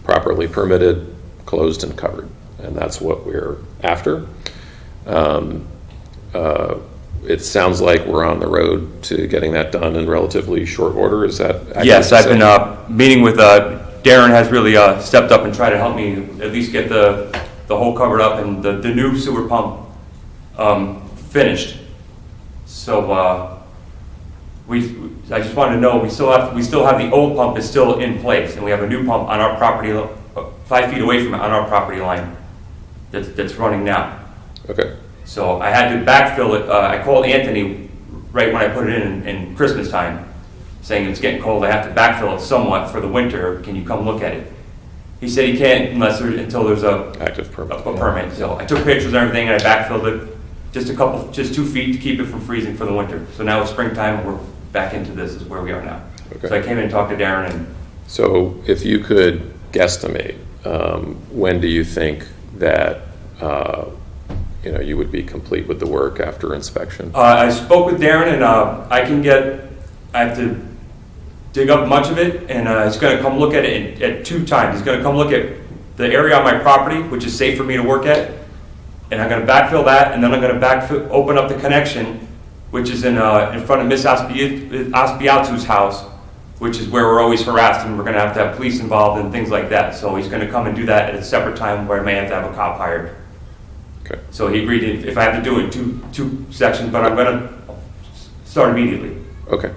properly permitted, closed and covered. And that's what we're after. It sounds like we're on the road to getting that done in relatively short order. Is that accurate?
Yes, I've been meeting with, Darren has really stepped up and tried to help me at least get the hole covered up and the new sewer pump finished. So I just wanted to know, we still have the old pump is still in place, and we have a new pump on our property, 5 feet away from it on our property line that's running now.
Okay.
So I had to backfill it. I called Anthony right when I put it in Christmas time, saying it's getting cold. I have to backfill it somewhat for the winter. Can you come look at it? He said he can't until there's a
active permit.
A permit. So I took pictures and everything, and I backfilled it just 2 feet to keep it from freezing for the winter. So now it's springtime, and we're back into this. Is where we are now.
Okay.
So I came in and talked to Darren. And
so if you could guesstimate, when do you think that you would be complete with the work after inspection?
I spoke with Darren, and I have to dig up much of it, and he's going to come look at it at 2 times. He's going to come look at the area on my property, which is safe for me to work at, and I'm going to backfill that, and then I'm going to open up the connection, which is in front of Miss Aspiatu's house, which is where we're always harassed, and we're going to have police involved and things like that. So he's going to come and do that at a separate time where I may have to have a cop hired.
Okay.
So he agreed if I have to do it in two sections, but I'm going to start immediately.
Okay.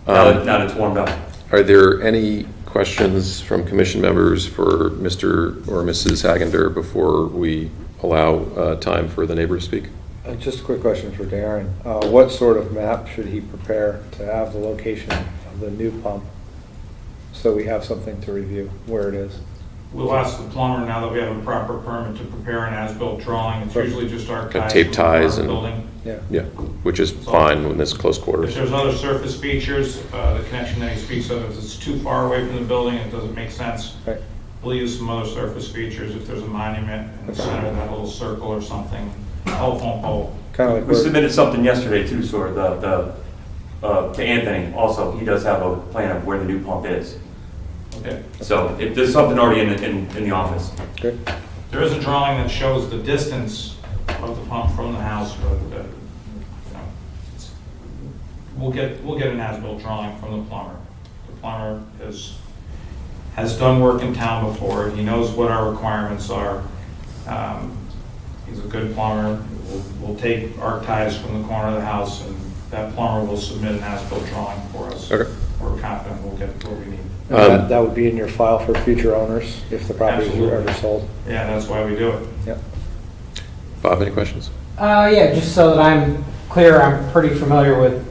Now that it's warmed up.
Are there any questions from commission members for Mr. or Mrs. Hagender before we allow time for the neighbor to speak?
Just a quick question for Darren. What sort of map should he prepare to have the location of the new pump so we have something to review where it is?
We'll ask the plumber, now that we have a proper permit, to prepare an as-built drawing. It's usually just our ties.
Tape ties and
building.
Yeah, which is fine when it's close quarters.
If there's other surface features, the connection that he speaks of, if it's too far away from the building, it doesn't make sense.
Right.
We'll use some other surface features. If there's a monument in the center of that little circle or something, telephone pole.
Kind of like
We submitted something yesterday too, sort of to Anthony. Also, he does have a plan of where the new pump is.
Okay.
So there's something already in the office.
Good.
There is a drawing that shows the distance of the pump from the house, but we'll get an as-built drawing from the plumber. The plumber has done work in town before. He knows what our requirements are. He's a good plumber. We'll take arc ties from the corner of the house, and that plumber will submit an as-built drawing for us.
Okay.
We're confident we'll get what we need.
That would be in your file for future owners if the property were ever sold.
Yeah, that's why we do it.
Yep.
Bob, any questions?
Yeah, just so that I'm clear, I'm pretty familiar with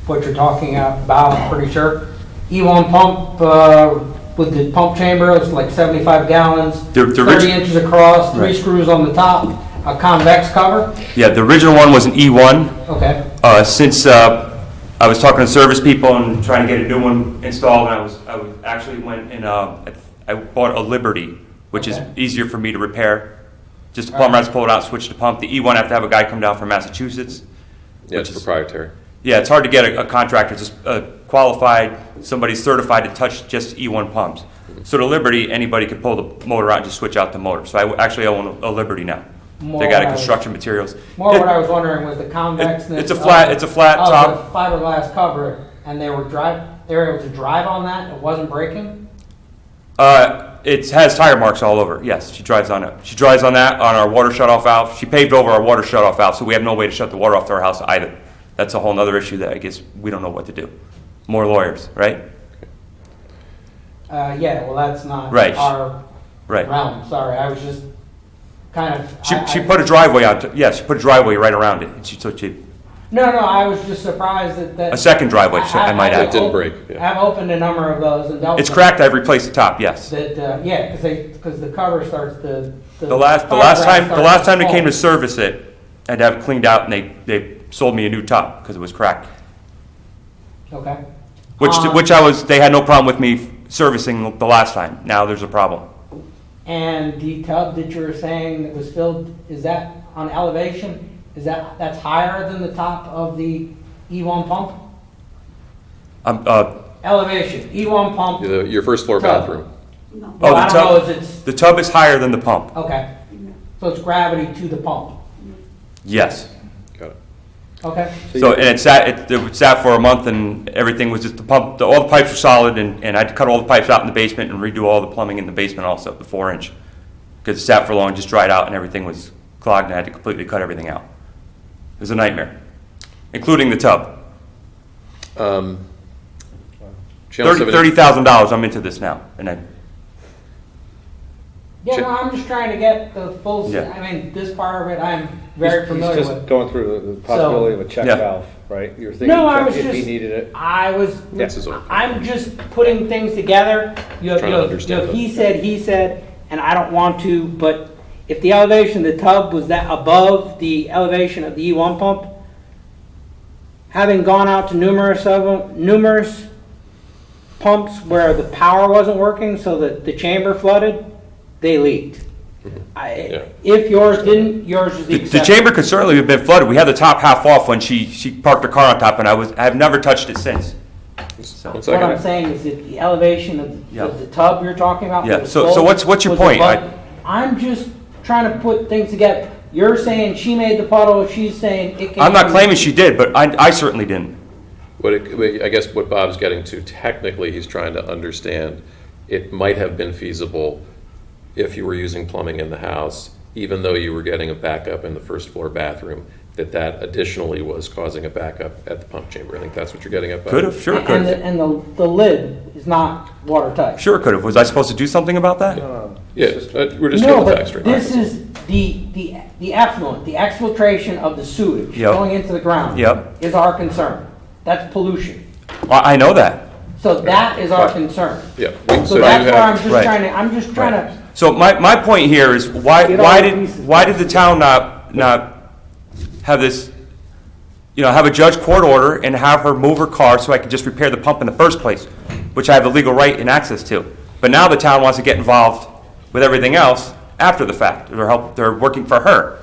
what you're talking about, I'm pretty sure. E1 pump with the pump chamber, it's like 75 gallons, 30 inches across, 3 screws on the top, a convex cover?
Yeah, the original one was an E1.
Okay.
Since I was talking to service people and trying to get a new one installed, and I actually went and I bought a Liberty, which is easier for me to repair. Just the plumber has to pull it out, switch the pump. The E1 I have to have a guy come down from Massachusetts.
Yeah, it's proprietary.
Yeah, it's hard to get a contractor just qualified, somebody certified to touch just E1 pumps. So the Liberty, anybody could pull the motor out and just switch out the motor. So I actually own a Liberty now.
More
They got
what
a
I was-
construction materials.
More what I was wondering was the convexness.
It's a flat
of
top.
the fiberglass cover, and they were able to drive on that, it wasn't breaking?
It has tire marks all over. Yes, she drives on it. She drives on that, on our water shutoff valve. She paved over our water shutoff valve, so we have no way to shut the water off to our house either. That's a whole nother issue that I guess we don't know what to do. More lawyers, right?
Yeah, well, that's not
Right.
our
Right.
realm, sorry, I was just kind of.
She put a driveway on, she put a driveway right around it. And
No, I was just surprised that.
a second driveway, I might
I've
add.
It didn't break, yeah.
I've opened a number of those and dealt.
It's
with
cracked, I've replaced the top, yes.
That, yeah, because the cover starts to.
The last time they came to service it, I had to have it cleaned out, and they sold me a new top because it was cracked.
Okay.
They had no problem with me servicing the last time. Now there's a problem.
And the tub that you were saying that was filled, is that on elevation? That's higher than the top of the E1 pump? Elevation, E1 pump.
Your first floor
Tub.
bathroom.
Well, I don't know, is it,
The tub is higher than the pump.
okay. So it's gravity to the pump,
Yes.
Got it.
okay?
So, and it sat for a month, and everything was just the pump, all the pipes were solid, and I had to cut all the pipes out in the basement and redo all the plumbing in the basement also, the 4-inch. Because it sat for long, just dried out, and everything was clogged, and I had to completely cut everything out. It was a nightmare, including the tub.
Channel 70
$30,000, I'm into this now, and
Yeah, no, I'm just trying to get the full,
Yeah.
I mean, this part of it, I'm very familiar
He's just
with.
going through the possibility of a check
Yeah.
valve, right? You're thinking
No, I was
check if he
just,
needed it.
That's his own.
I'm just putting things together. You have,
Trying to understand
he said, and I don't want to, but if the elevation of the tub was that above the elevation of the E1 pump, having gone out to numerous pumps where the power wasn't working, so that the chamber flooded, they leaked.
Yeah.
If yours didn't, yours is the
the
exception.
chamber could certainly have been flooded. We had the top half off when she parked her car on top, and I've never touched it since.
One
What
second.
I'm saying is that the elevation of
Yeah.
the tub you're talking about.
Yeah,
was
so
full,
what's your
was
point?
above- I'm just trying to put things together. You're saying she made the puddle, she's saying it came.
I'm not
from-
claiming she did, but I certainly didn't.
I guess what Bob's getting to, technically, he's trying to understand, it might have been feasible if you were using plumbing in the house, even though you were getting a backup in the first floor bathroom, that additionally was causing a backup at the pump chamber. I think that's what you're getting at, Bob.
Could have, sure could have.
And the lid is not watertight.
Sure could have. Was I supposed to do something about that?
Yeah, we're just
No,
getting the
but
facts straight.
this is the effluent, the exfiltration of the sewage
Yep.
going into the ground.
Yep.
Is our concern. That's pollution.
I know that.
So that is our concern.
Yeah.
So
you
that's where
have-
I'm just
Right.
I'm just trying to.
So my point here is why
Get all the pieces
did the town not have this, have a judge court order and have her move her car so I could just repair the pump in the first place, which I have the legal right and access to. But now the town wants to get involved with everything else after the fact. They're working for her.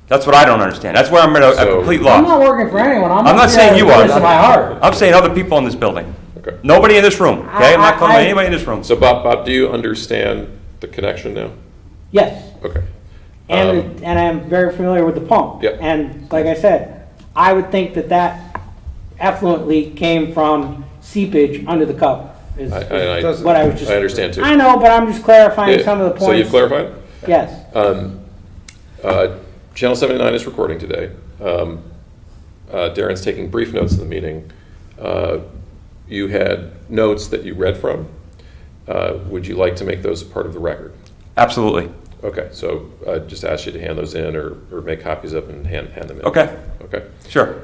That's what I don't understand. That's where I'm at a
So-
complete
I'm not
loss.
working for anyone.
I'm not saying you are.
This is my heart.
I'm saying other people in this building.
Okay.
Nobody in this room, okay? I'm not calling
I-
anybody in this room.
So Bob, do you understand the connection now?
Yes.
Okay.
And I'm very familiar with the pump.
Yep.
And like I said, I would think that effluent leak came from seepage under the cover. Is what I was just.
I understand too.
I know, but I'm just clarifying
Yeah.
some of the points.
So you've clarified?
Yes.
Channel 79 is recording today. Darren's taking brief notes of the meeting. You had notes that you read from. Would you like to make those part of the record?
Absolutely.
Okay, so I just ask you to hand those in or make copies of them and hand them in.
Okay.
Okay.
Sure.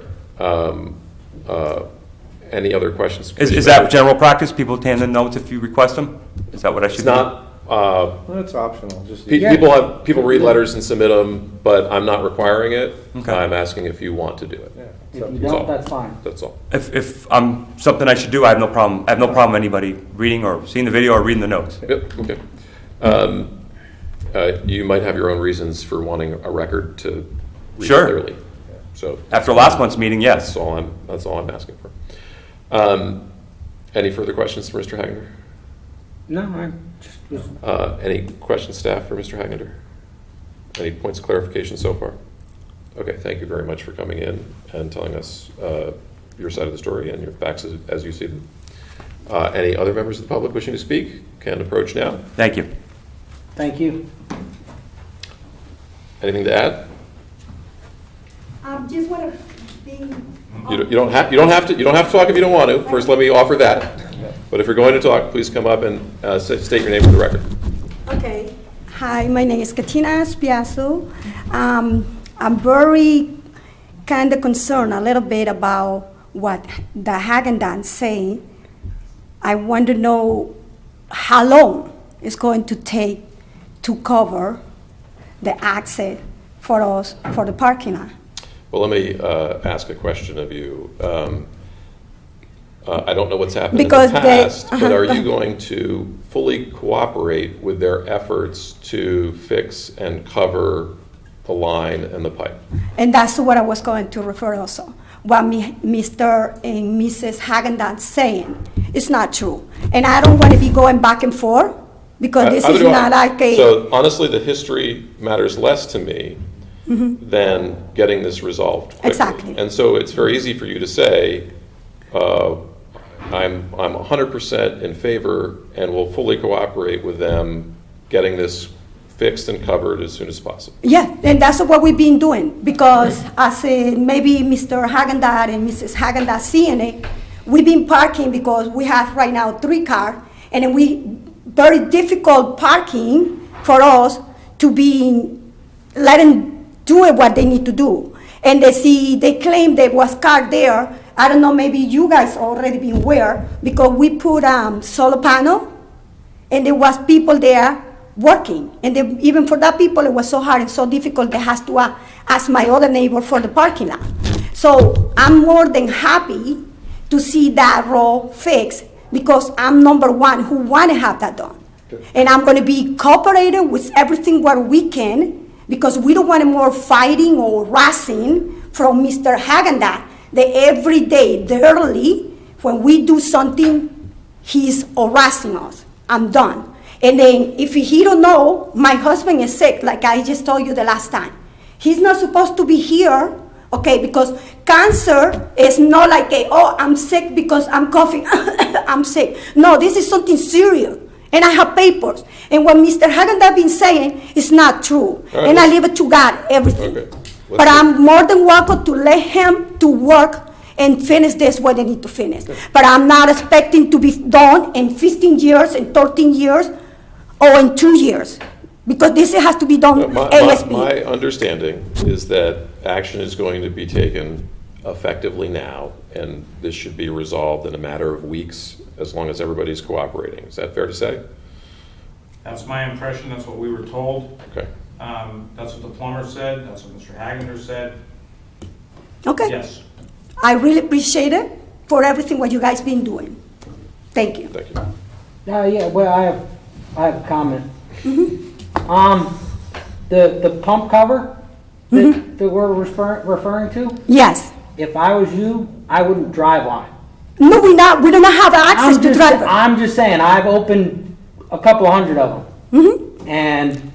Any other questions?
Is that general practice? People hand in notes if you request them? Is that what I should
It's
do?
not,
Well, it's optional, just.
people read letters and submit them, but I'm not requiring it.
Okay.
I'm asking if you want to do it.
Yeah, it's
If
up
you
to you.
don't, that's fine.
That's all.
If I'm something I should do, I have no problem. I have no problem anybody reading or seeing the video or reading the notes.
Yep, okay. You might have your own reasons for wanting a record to read
Sure.
clearly. So
After last month's meeting, yes.
that's all I'm asking for. Any further questions for Mr. Hagner?
No, I just was.
Any questions, staff, for Mr. Hagner? Any points of clarification so far? Okay, thank you very much for coming in and telling us your side of the story and your facts as you see them. Any other members of the public wishing to speak can approach now.
Thank you.
Thank you.
Anything to add?
Just want to be.
You don't have to talk if you don't want to. First, let me offer that. But if you're going to talk, please come up and state your name for the record.
Okay. Hi, my name is Katina Spiazzo. I'm very kind of concerned a little bit about what the Haagen-Dazs saying. I want to know how long it's going to take to cover the access for us for the parking lot.
Well, let me ask a question of you. I don't know what's happened
Because
in the
they-
past, but are you going to fully cooperate with their efforts to fix and cover the line and the pipe?
And that's what I was going to refer also. What Mr. and Mrs. Haagen-Dazs saying is not true. And I don't want to be going back and forth because this
Either
is
do I.
not like a.
So honestly, the history matters less to me than getting this resolved quickly.
Exactly.
And so it's very easy for you to say, I'm 100% in favor and will fully cooperate with them getting this fixed and covered as soon as possible.
Yeah, and that's what we've been doing because as maybe Mr. Haagen-Dazs and Mrs. Haagen-Dazs seeing it, we've been parking because we have right now 3 cars and then very difficult parking for us to be letting do it what they need to do. And they claim there was car there. I don't know, maybe you guys already been aware because we put solar panel and there was people there working. And even for that people, it was so hard and so difficult they has to ask my other neighbor for the parking lot. So I'm more than happy to see that road fixed because I'm number one who want to have that done. Okay. And I'm going to be cooperating with everything what we can because we don't want more fighting or harassing from Mr. Haagen-Dazs that every day, daily, when we do something, he's harassing us. I'm done. And then if he don't know, my husband is sick, like I just told you the last time. He's not supposed to be here, okay, because cancer is not like, oh, I'm sick because I'm coughing, I'm sick. No, this is something serious. And I have papers. And what Mr. Haagen-Dazs been saying is not true.
Right,
and I leave it to God, everything.
Okay.
But I'm more than welcome to let him to work and finish this what they need to finish. Okay. But I'm not expecting to be done in 15 years, in 13 years, or in 2 years. Because this has to be done ASAP.
My understanding is that action is going to be taken effectively now, and this should be resolved in a matter of weeks as long as everybody's cooperating. Is that fair to say?
That's my impression, that's what we were told.
Okay.
That's what the plumber said, that's what Mr. Hagender said.
Okay.
Yes.
I really appreciate it for everything what you guys been doing. Thank you.
Thank you.
Yeah, well, I have a comment. The pump cover that we're referring to,
Yes.
if I was you, I wouldn't drive on it.
No, we do not have access to drive it.
I'm just saying, I've opened a couple hundred of them. And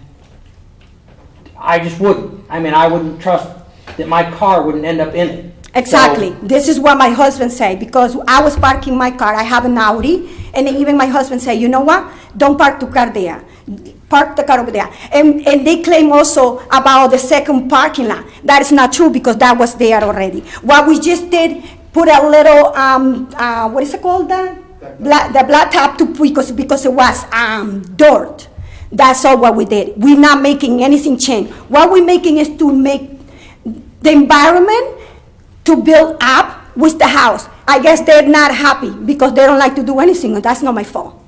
I just wouldn't. I mean, I wouldn't trust that my car wouldn't end up in it.
Exactly. This is what my husband said because I was parking my car. I have an Audi, and then even my husband said, you know what? Don't park the car there. Park the car over there. And they claim also about the second parking lot. That is not true because that was there already. What we just did, put a little, what is it called? The black top to because it was dirt. That's all what we did. We're not making anything change. What we're making is to make the environment to build up with the house. I guess they're not happy because they don't like to do anything, and that's not my fault.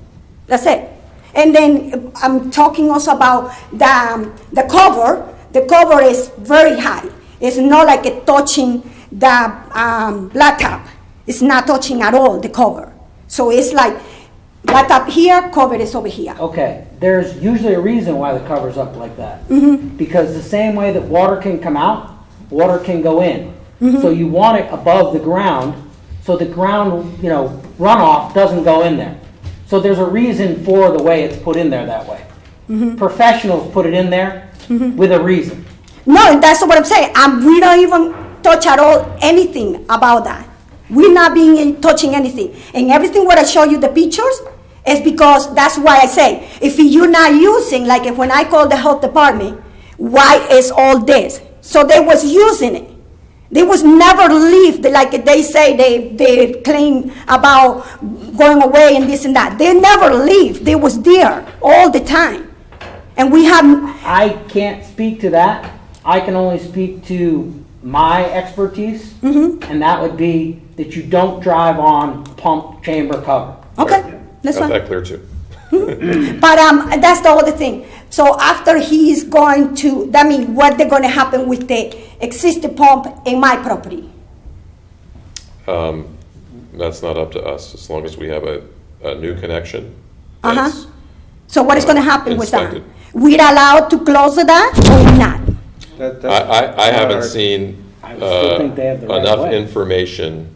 That's it. And then I'm talking also about the cover. The cover is very high. It's not like it touching the blacktop. It's not touching at all the cover. So it's like blacktop here, cover is over here.
Okay, there's usually a reason why the cover's up like that. Because the same way that water can come out, water can go in. So you want it above the ground, so the ground, runoff doesn't go in there. So there's a reason for the way it's put in there that way. Professionals put it in there with a reason.
No, that's what I'm saying. We don't even touch at all anything about that. We're not being touching anything. And everything what I show you the pictures is because that's why I say, if you're not using, like if when I call the health department, why is all this? So they was using it. They was never leave, like they say, they claim about going away and this and that. They never leave. They was there all the time. And we have,
I can't speak to that. I can only speak to my expertise, and that would be that you don't drive on pump chamber cover.
okay, that's
Got
fine.
that clear too.
But that's the other thing. So after he's going to, that means what they're going to happen with the existing pump in my property?
That's not up to us, as long as we have a new connection.
Uh-huh. So what is going to happen with that?
Inspected.
We're allowed to close that or not?
I haven't seen
I still think they have the right
enough
way.
information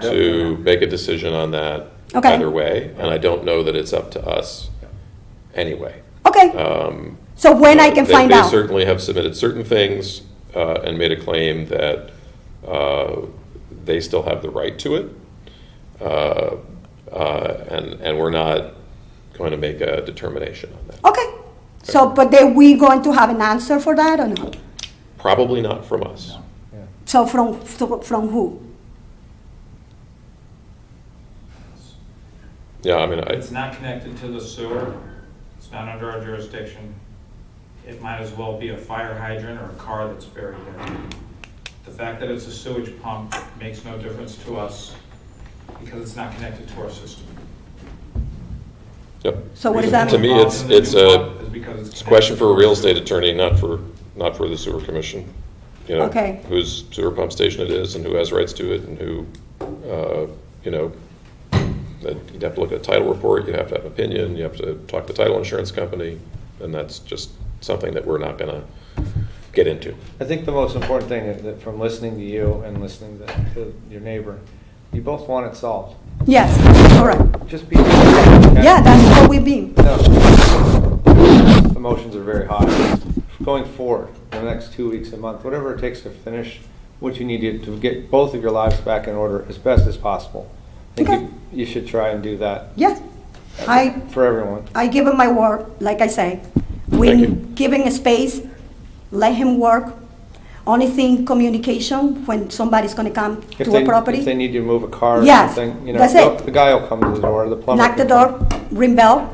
to make a decision on that
Okay.
either way, and I don't know that it's up to us anyway.
Okay. So when I can find
They
out?
certainly have submitted certain things and made a claim that they still have the right to it, and we're not going to make a determination on that.
Okay. So, but then we going to have an answer for that or no?
Probably not from us.
So from who?
Yeah, I mean,
It's not connected to the sewer, it's not under our jurisdiction. It might as well be a fire hydrant or a car that's buried there. The fact that it's a sewage pump makes no difference to us because it's not connected to our system.
Yep.
So what does that
To
mean?
me, it's
It's
a question for a real estate attorney, not for the sewer commission. You know,
Okay.
whose sewer pump station it is and who has rights to it and who, you know, that you'd have to look at a title report, you'd have to have an opinion, you have to talk to the title insurance company, and that's just something that we're not gonna get into.
I think the most important thing is that from listening to you and listening to your neighbor, you both want it solved.
Yes, correct.
Just be.
Yeah, that's what we've been.
No. Emotions are very high. Going forward, in the next 2 weeks, a month, whatever it takes to finish what you need to get both of your lives back in order as best as possible. I think
Okay.
you should try and do that
Yes.
for everyone.
I give him my word, like I say.
Thank
We
you.
give him a space, let him work. Only thing, communication, when somebody's gonna come
If
to
they,
a property.
if they need you to move a car or
Yes,
something, you know,
that's it.
the guy will come to the door, the plumber.
Knock the
can come.
door, ring bell,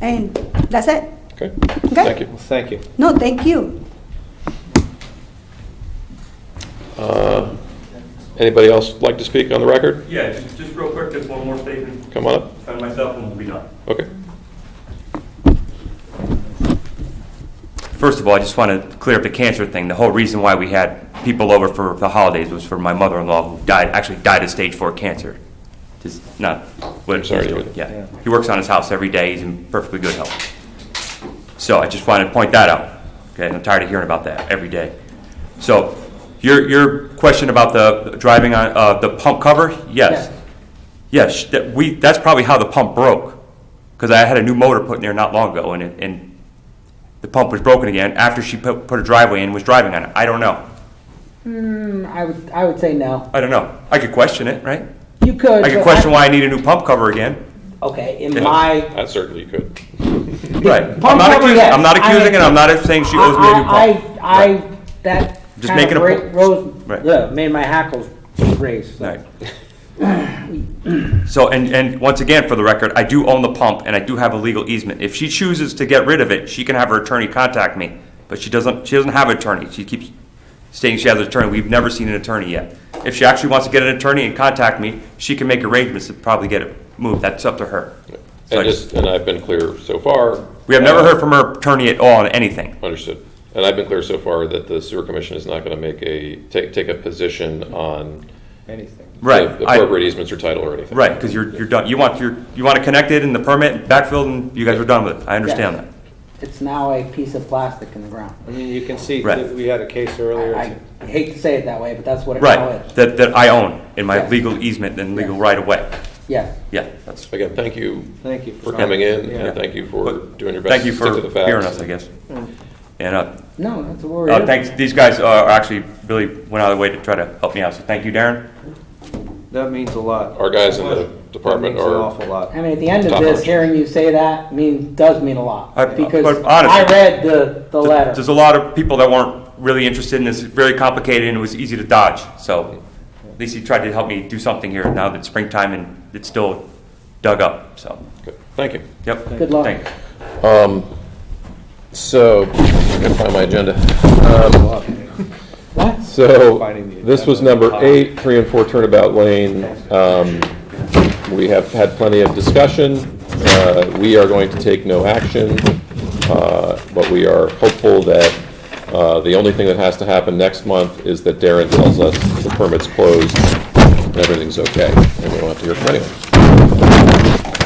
and that's it.
Okay?
Okay?
Thank you.
Well, thank you.
No, thank you.
Anybody else like to speak on the record?
Yeah, just real quick, just one more statement
Come on up.
on myself and we'll be done.
Okay.
First of all, I just want to clear up the cancer thing. The whole reason why we had people over for the holidays was for my mother-in-law who actually died of stage 4 cancer. Just not what
sorry
he's
to
doing.
hear
Yeah. He works on his house every day. He's in perfectly good health. So I just wanted to point that out. Okay, I'm tired of hearing about that every day. So your question about the driving on the pump cover, yes. Yes, that's probably how the pump broke. Because I had a new motor put in there not long ago, and the pump was broken again after she put a driveway in and was driving on it. I don't know.
I would say no.
I don't know. I could question it, right?
You could.
I could
but
question why I need a new pump cover again.
Okay, in
Yeah.
my,
That certainly you could.
Right. I'm
Pump
not
cover,
accusing,
yes.
I'm not accusing and I'm not saying she owes me a new pump.
that
Just
kind
making
of
a point. Right.
made my hackles raise. So.
Right. So, and once again, for the record, I do own the pump and I do have a legal easement. If she chooses to get rid of it, she can have her attorney contact me. But she doesn't have an attorney. She keeps stating she has an attorney. We've never seen an attorney yet. If she actually wants to get an attorney and contact me, she can make arrangements to probably get it moved. That's up to her. So
And I've been clear so far.
we have never heard from her attorney at all on anything.
Understood. And I've been clear so far that the sewer commission is not going to make take a position on
Anything.
Right.
the appropriate easements or title or anything.
Right, because you're done. You want to connect it and the permit backfilled and you guys are done with it. I understand
Yes.
that.
It's now a piece of plastic in the ground.
I mean, you can see,
Right.
that we had a case earlier.
I hate to say it that way, but that's what it now
Right,
is.
that I own in my
Yes.
legal easement and legal
Yes.
right of way.
Yeah.
Yeah, that's,
Again, thank you
Thank you
for coming in,
Yeah.
and thank you for doing your best
thank you
to stick
for
to the facts.
hearing us, I guess. And
No, that's a worry.
thanks, these guys actually really went out of their way to try to help me out, so thank you, Darren.
That means a lot.
Our guys in the department
That means an
are,
awful lot.
I mean, at the end of
Top
this,
notch.
hearing you say that does mean a lot. Because
but honestly,
I read the letter.
There's a lot of people that weren't really interested in this. It's very complicated and it was easy to dodge. So at least he tried to help me do something here now that it's springtime and it's still dug up. So
good. Thank you.
yep.
Good luck.
Thank you.
So, I gotta find my agenda.
What?
So,
Finding the
this was
agenda.
number 8, 3 and 4 Turnabout Lane. We have had plenty of discussion. We are going to take no action, but we are hopeful that the only thing that has to happen next month is that Darren tells us the permit's closed and everything's okay, and we don't have to hear from anyone.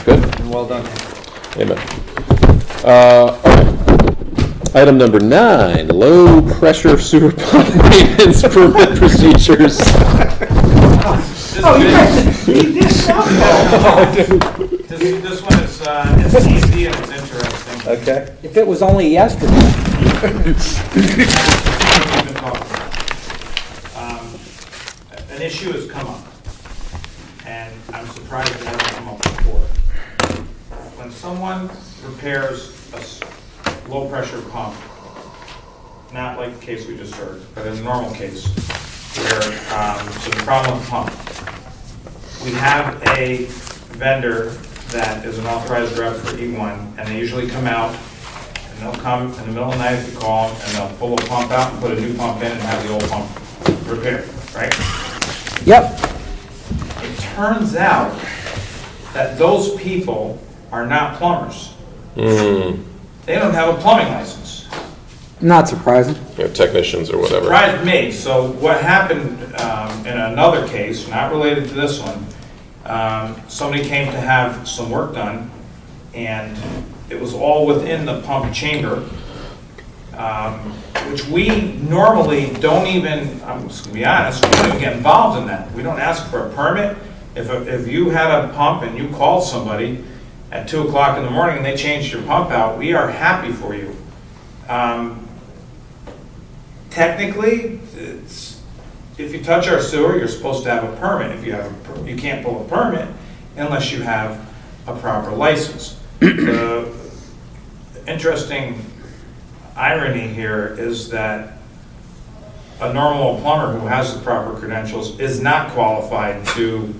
Good?
Well done.
Amen. All right. Item number 9, low-pressure sewer pump maintenance permit procedures.
Oh, you guys should read this stuff.
This one is, it's easy and it's interesting.
Okay.
If it was only yesterday.
An issue has come up, and I'm surprised it hasn't come up before. When someone repairs a low-pressure pump, not like the case we just heard, but in a normal case, where there's a problem with the pump, we have a vendor that is an authorized rep for E1, and they usually come out, and they'll come in the middle of the night if you call them, and they'll pull a pump out and put a new pump in and have the old pump repaired, right?
Yep.
It turns out that those people are not plumbers. They don't have a plumbing license.
Not surprising.
Technicians or whatever.
Surprised me. So what happened in another case, not related to this one, somebody came to have some work done, and it was all within the pump chamber, which we normally don't even, I'm just gonna be honest, we don't even get involved in that. We don't ask for a permit. If you had a pump and you called somebody at 2 o'clock in the morning and they changed your pump out, we are happy for you. Technically, if you touch our sewer, you're supposed to have a permit. If you have you can't pull a permit unless you have a proper license. The interesting irony here is that a normal plumber who has the proper credentials is not qualified to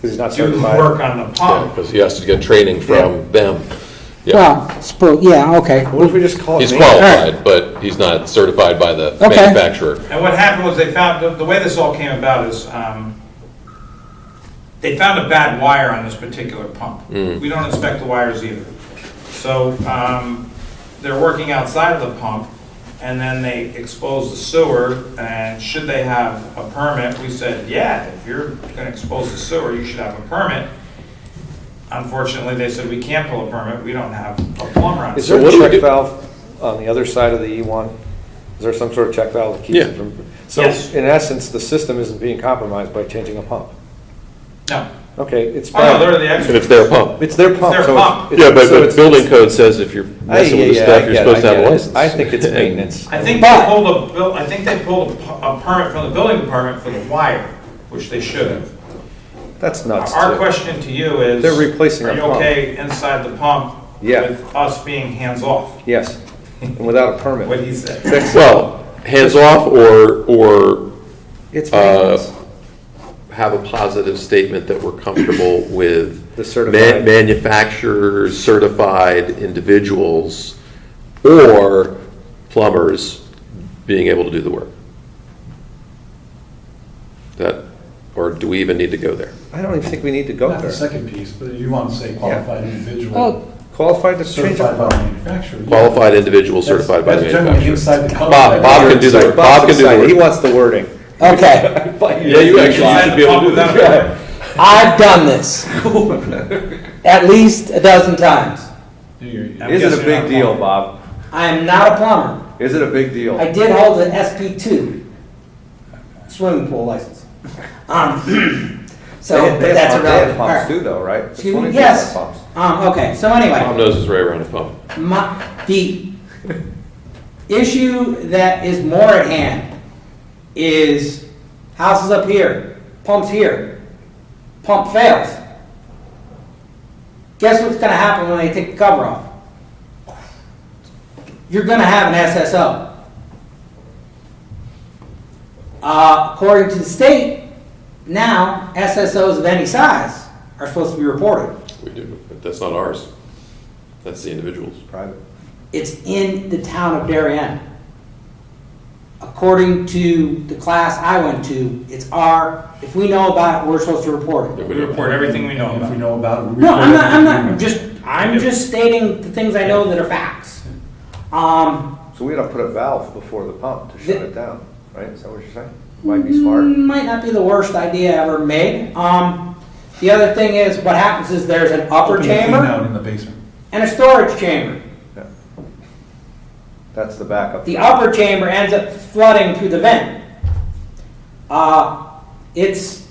He's not
do
certified.
work on the pump.
Because he has to get training from them. Yeah.
Well, yeah, okay.
What if we just call it?
He's
maintenance?
qualified, but he's not certified by the
Okay.
manufacturer.
And what happened was they found, the way this all came about is, they found a bad wire on this particular pump. We don't inspect the wires either. So, they're working outside of the pump, and then they exposed the sewer, and should they have a permit? We said, yeah, if you're gonna expose the sewer, you should have a permit. Unfortunately, they said, we can't pull a permit, we don't have a plumber on
Is
site.
there
So
a
what do we
check
do?
valve on the other side of the E1? Is there some sort of check valve that keeps
Yeah.
it from? So
Yes.
in essence, the system isn't being compromised by changing a pump.
No.
Okay, it's
Oh, no,
fine.
they're the
And
experts.
it's their pump.
It's their pump.
their
so
pump.
Yeah, but
so
the building code says if you're messing with the
yeah,
stuff,
I
you're
get
supposed
it,
to have
I
a
get it.
license.
I think it's maintenance.
I think
But-
they pulled a permit from the building department for the wire, which they should have.
That's nuts.
Our
too.
question to you is,
They're replacing
are
a
you
pump.
okay inside the pump
Yeah.
with us being hands-off?
Yes, and without a permit.
What he said.
Well, hands off or
It's maintenance.
have a positive statement that we're comfortable with
The certified.
manufacturers, certified individuals, or plumbers being able to do the work. That, or do we even need to go there?
I don't even think we need to go
Not the
there.
second piece, but you want to say qualified individual,
Oh,
Qualified to change a
certified by
pump.
the manufacturer. yeah.
Qualified individual certified by the
That's generally
manufacturer.
inside the code.
Bob can do the work. Bob can do the
excited. He
work.
wants the wording.
okay.
Yeah, you actually should be able to do
Without a
that.
permit.
I've done this at least a dozen times.
I'm
Is it
guessing
a big
not
deal,
plumbing.
Bob?
I am not a plumber.
Is it a big deal?
I did hold an SP2 swimming pool license. So, but
They
that's
have
irrelevant.
pumps
Alright.
too, though, right?
Excuse me?
Swimming pools
Yes.
have pumps.
Okay, so anyway.
Tom knows his way around a pump.
If issue that is more at hand is houses up here, pumps here, pump fails. Guess what's gonna happen when they take the cover off? You're gonna have an SSO. According to the state, now SSOs of any size are supposed to be reported.
We do, but that's not ours. That's the individuals.
Private.
It's in the town of Darien. According to the class I went to, it's if we know about it, we're supposed to report it.
We report everything we know
If we
about.
know about it, we
No,
report
I'm
everything
not, I'm just stating the things I know that are facts.
So we gotta put a valve before the pump to shut it down, right? Is that what you're saying? Might be smart.
Might not be the worst idea ever made. The other thing is, what happens is there's an upper
Open the clean
chamber
out in the basement.
and a storage chamber.
Yeah. That's the backup.
The upper chamber ends up flooding through the vent. It's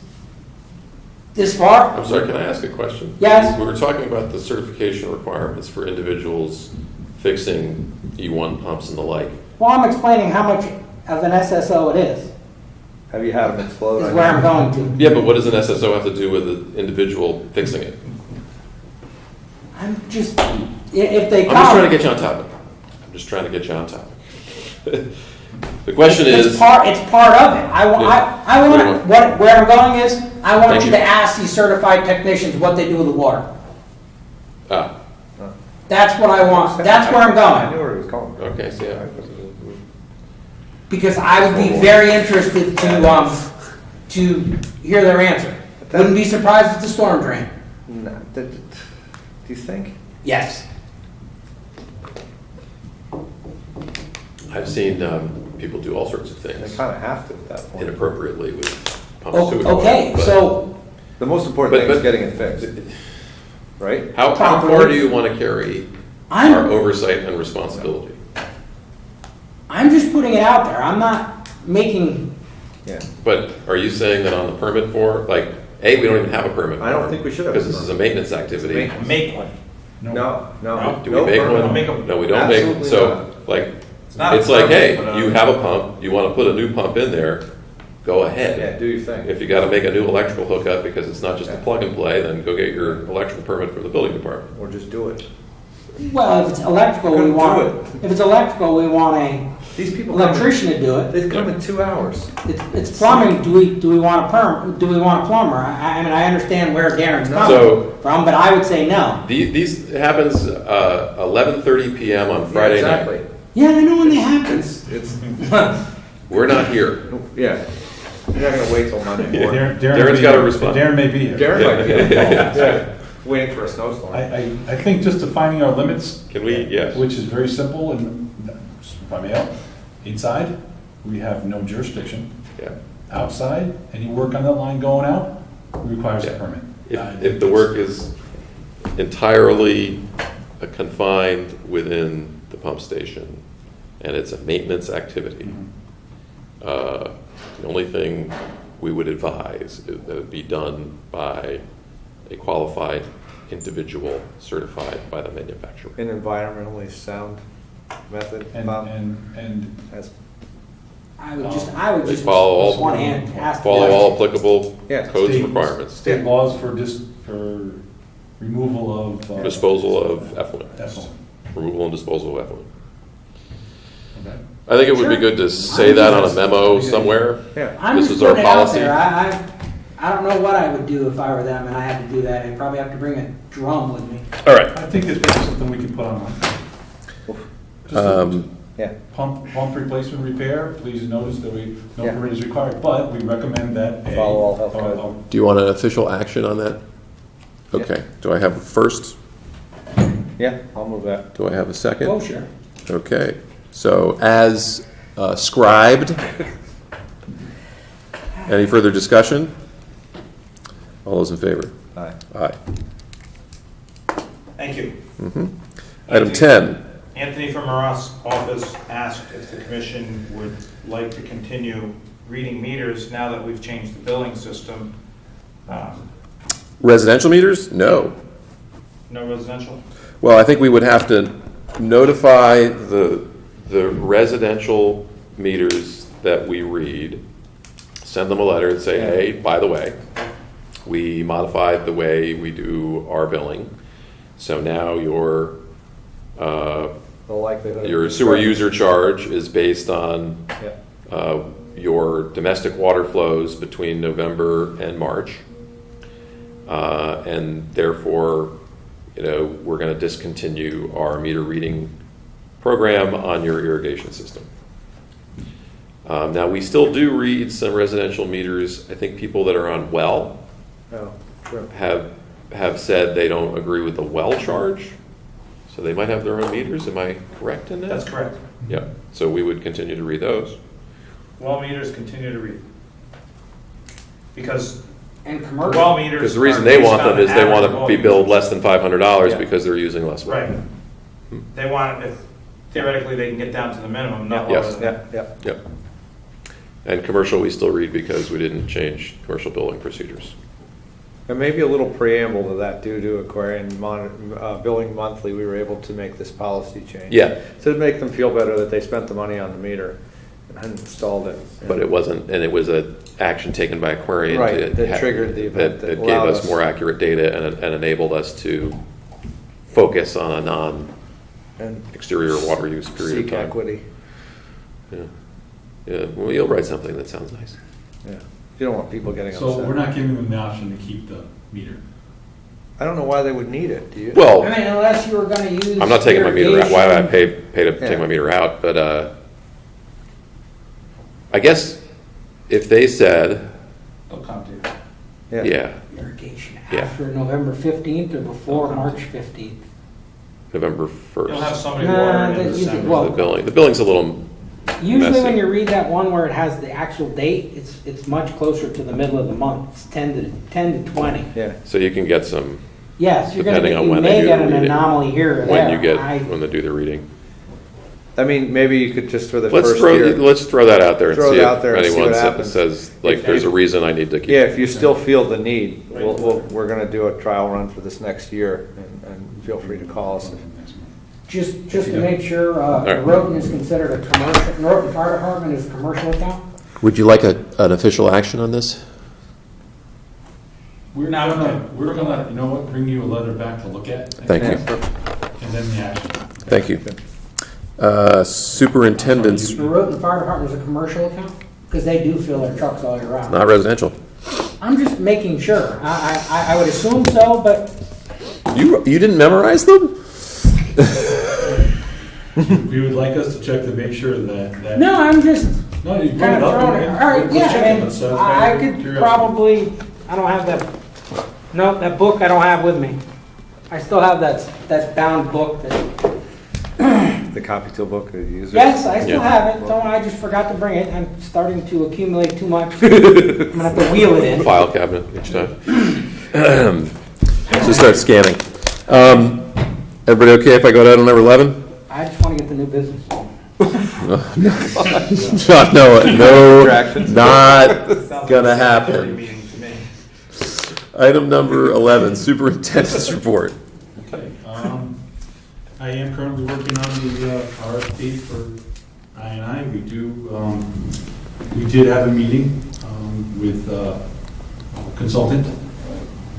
this far.
I'm sorry, can I ask a question?
Yes.
We were talking about the certification requirements for individuals fixing E1 pumps and the like.
Well, I'm explaining how much of an SSO it is
Have you had them explode?
is where I'm going to.
Yeah, but what does an SSO have to do with the individual fixing it?
I'm just, if they come.
I'm just trying to get you on topic. I'm just trying to get you on topic. The question
It's
is,
part of it. I want, where I'm going is, I want
Thank
you
you.
to ask these certified technicians what they do with the water. That's what I want. That's where I'm
I knew
going.
where he was going.
okay, so yeah.
Because I would be very interested to hear their answer. Wouldn't be surprised if the storm drain.
No, do you think?
Yes.
I've seen people do all sorts of
They
things
kind of have to at that point.
inappropriately with pumps too.
Okay,
but-
so
The most important thing is
but-
getting it fixed, right?
How far do you want to carry our oversight and responsibility?
I'm just putting it out there. I'm not making,
Yeah.
But are you saying that on the permit for, like, A, we don't even have a permit for?
I don't think we should have a
Because this is a
permit.
maintenance activity.
Make one.
No.
Do we make
permit.
one?
Make a-
No, we don't make,
Absolutely
so, like,
not a
it's like,
permit,
hey,
but,
you have a pump, you want to put a new pump in there, go
Yeah,
ahead.
do your thing.
If you got to make a new electrical hookup because it's not just a
Yeah.
plug and play, then go get your electrical permit from the building department.
Or just do it.
well, if it's electrical, we
Couldn't
want,
do it.
if it's electrical, we want
These people.
an electrician to do it.
They come in 2 hours.
It's plumbing, do we want do we want a plumber? I mean, I understand where Darren's
So-
coming from, but I would say no.
These happens 11:30 PM on Friday
Exactly.
night.
Yeah, I know when they happen.
It's,
We're not here.
yeah. You're not gonna wait till Monday morning.
Darren's
may-
gotta respond.
Darren may be here.
Darren might be on the phone. Yeah. Waiting for a snowstorm.
I think just defining our limits.
Can we- yes.
Which is very simple, and if I may help, inside, we have no jurisdiction.
Yeah.
Outside, any work on that line going out requires a
Yeah.
permit.
If the work is entirely confined within the pump station and it's a maintenance activity, the only thing we would advise is that it be done by a qualified individual certified by the manufacturer.
An environmentally sound method.
And,
Bob?
and
That's-
I would
They
just,
follow all-
just one hand ask.
Follow all applicable
Yeah.
codes
State-
requirements.
state laws for removal of.
Disposal of effluent.
Effluent.
Removal and disposal of effluent.
Okay.
I think it would be good to say that on a memo somewhere.
Yeah.
I'm
This
just
is our
putting it out
policy.
there. I don't know what I would do if I were them and I had to do that. I'd probably have to bring a drum with me.
All right.
I think it's maybe something we can put online. Just a
Yeah.
pump replacement repair, please notice that no
Yeah.
permit is required, but we recommend that.
Follow all health codes.
Do you want an official action on that? Okay. Do I have a first?
Yeah, I'll move that.
Do I have a second?
Oh, sure.
Okay. So as scribed. Any further discussion? All those in favor?
Aye.
Aye.
Thank you.
Item 10.
Anthony from Ross' office asked if the commission would like to continue reading meters now that we've changed the billing system.
Residential meters? No.
No residential?
Well, I think we would have to notify the the residential meters that we read, send them a letter and say, hey, by the way, we modified the way we do our billing. So now your
The likelihood.
your sewer user charge is based on
Yeah.
your domestic water flows between November and March. And therefore, we're going to discontinue our meter reading program on your irrigation system. Now, we still do read some residential meters. I think people that are on well
Oh, true.
have said they don't agree with the well charge. So they might have their own meters. Am I correct in that?
That's correct.
Yeah. So we would continue to read those.
Well meters continue to read. Because
And
the
commercial.
well meters.
Because the reason
are
they
based
want
on
them is they want
average
to be
volume.
billed less than $500
Yeah.
because they're using less water.
Right. They want, if theoretically they can get down to the minimum, not lower
Yes.
than
Yeah,
that.
yeah.
Yep. And commercial, we still read because we didn't change commercial billing procedures.
And maybe a little preamble to that, due to acquiring billing monthly, we were able to make this policy change.
Yeah.
To make them feel better that they spent the money on the meter and installed it.
But it wasn't, and it was an action taken by Aquarian.
Right, that triggered the event that
That gave
allowed
us
us-
more accurate data and enabled us to focus on a
And
non-exterior water use period of
seek
time.
equity.
Yeah. Yeah, well, you'll write something that sounds nice.
Yeah. You don't want people getting upset.
So we're not giving them the option to keep the meter.
I don't know why they would need it, do you?
Well,
I mean, unless you were gonna use.
I'm not taking my meter out. Why would I
irrigation.
pay to
Yeah.
take my meter out? But I guess if they said,
They'll come to you.
yeah,
Irrigation
Yeah.
after November 15th or before March 15th?
November
You'll have
1st.
somebody
Nah,
watering in
that usually-
December.
well-
The billing's a little
Usually
messy.
when you read that one where it has the actual date, it's much closer to the middle of the month. It's 10 to 20.
Yeah.
So you can get some,
Yes, you're gonna
Depending
get,
on
you
when they
may
do
get
the
an
reading.
anomaly here or there.
when you get,
I-
when they do the reading.
I mean, maybe you could just for the
Let's
first
throw,
year.
let's throw that out there and
Throw
see
it out there
if
and see
anyone
what happens.
says, like, there's a reason I need to keep.
Yeah, if you still feel the need, we're gonna do a trial run for this next year, and feel free to call us.
Just to make sure,
right.
Roten is considered a commercial, Roten Fire Department is a commercial account?
Would you like an official action on this?
We're gonna, you know what, bring you a letter back to look at.
Thank you.
And then the action.
Thank you. Superintendent's,
The Roten Fire Department is a commercial account? Because they do fill their trucks all year round.
not residential.
I'm just making sure. I would assume so, but
You didn't memorize them?
We would like us to check to make sure that.
no, I'm just
No, you bring
kind
it
of
up.
throwing it.
and
All right,
let's
yeah,
check
I
it.
mean,
Let's satisfy
I
your
could
curiosity.
probably, I don't have that, no, that book I don't have with me. I still have that bound book that,
The copy tool book, the user.
yes, I still
Yeah.
have it. Don't, I just forgot to bring it. I'm starting to accumulate too much. I'm gonna have to wheel it in.
File cabinet each time. So start scanning. Everybody okay if I go down to number 11?
I just want to get the new business.
No,
Distractions.
not gonna happen.
Meeting to me.
Item number 11, superintendent's report.
Okay, I am currently working on the RFP for I&I. We did have a meeting with a consultant.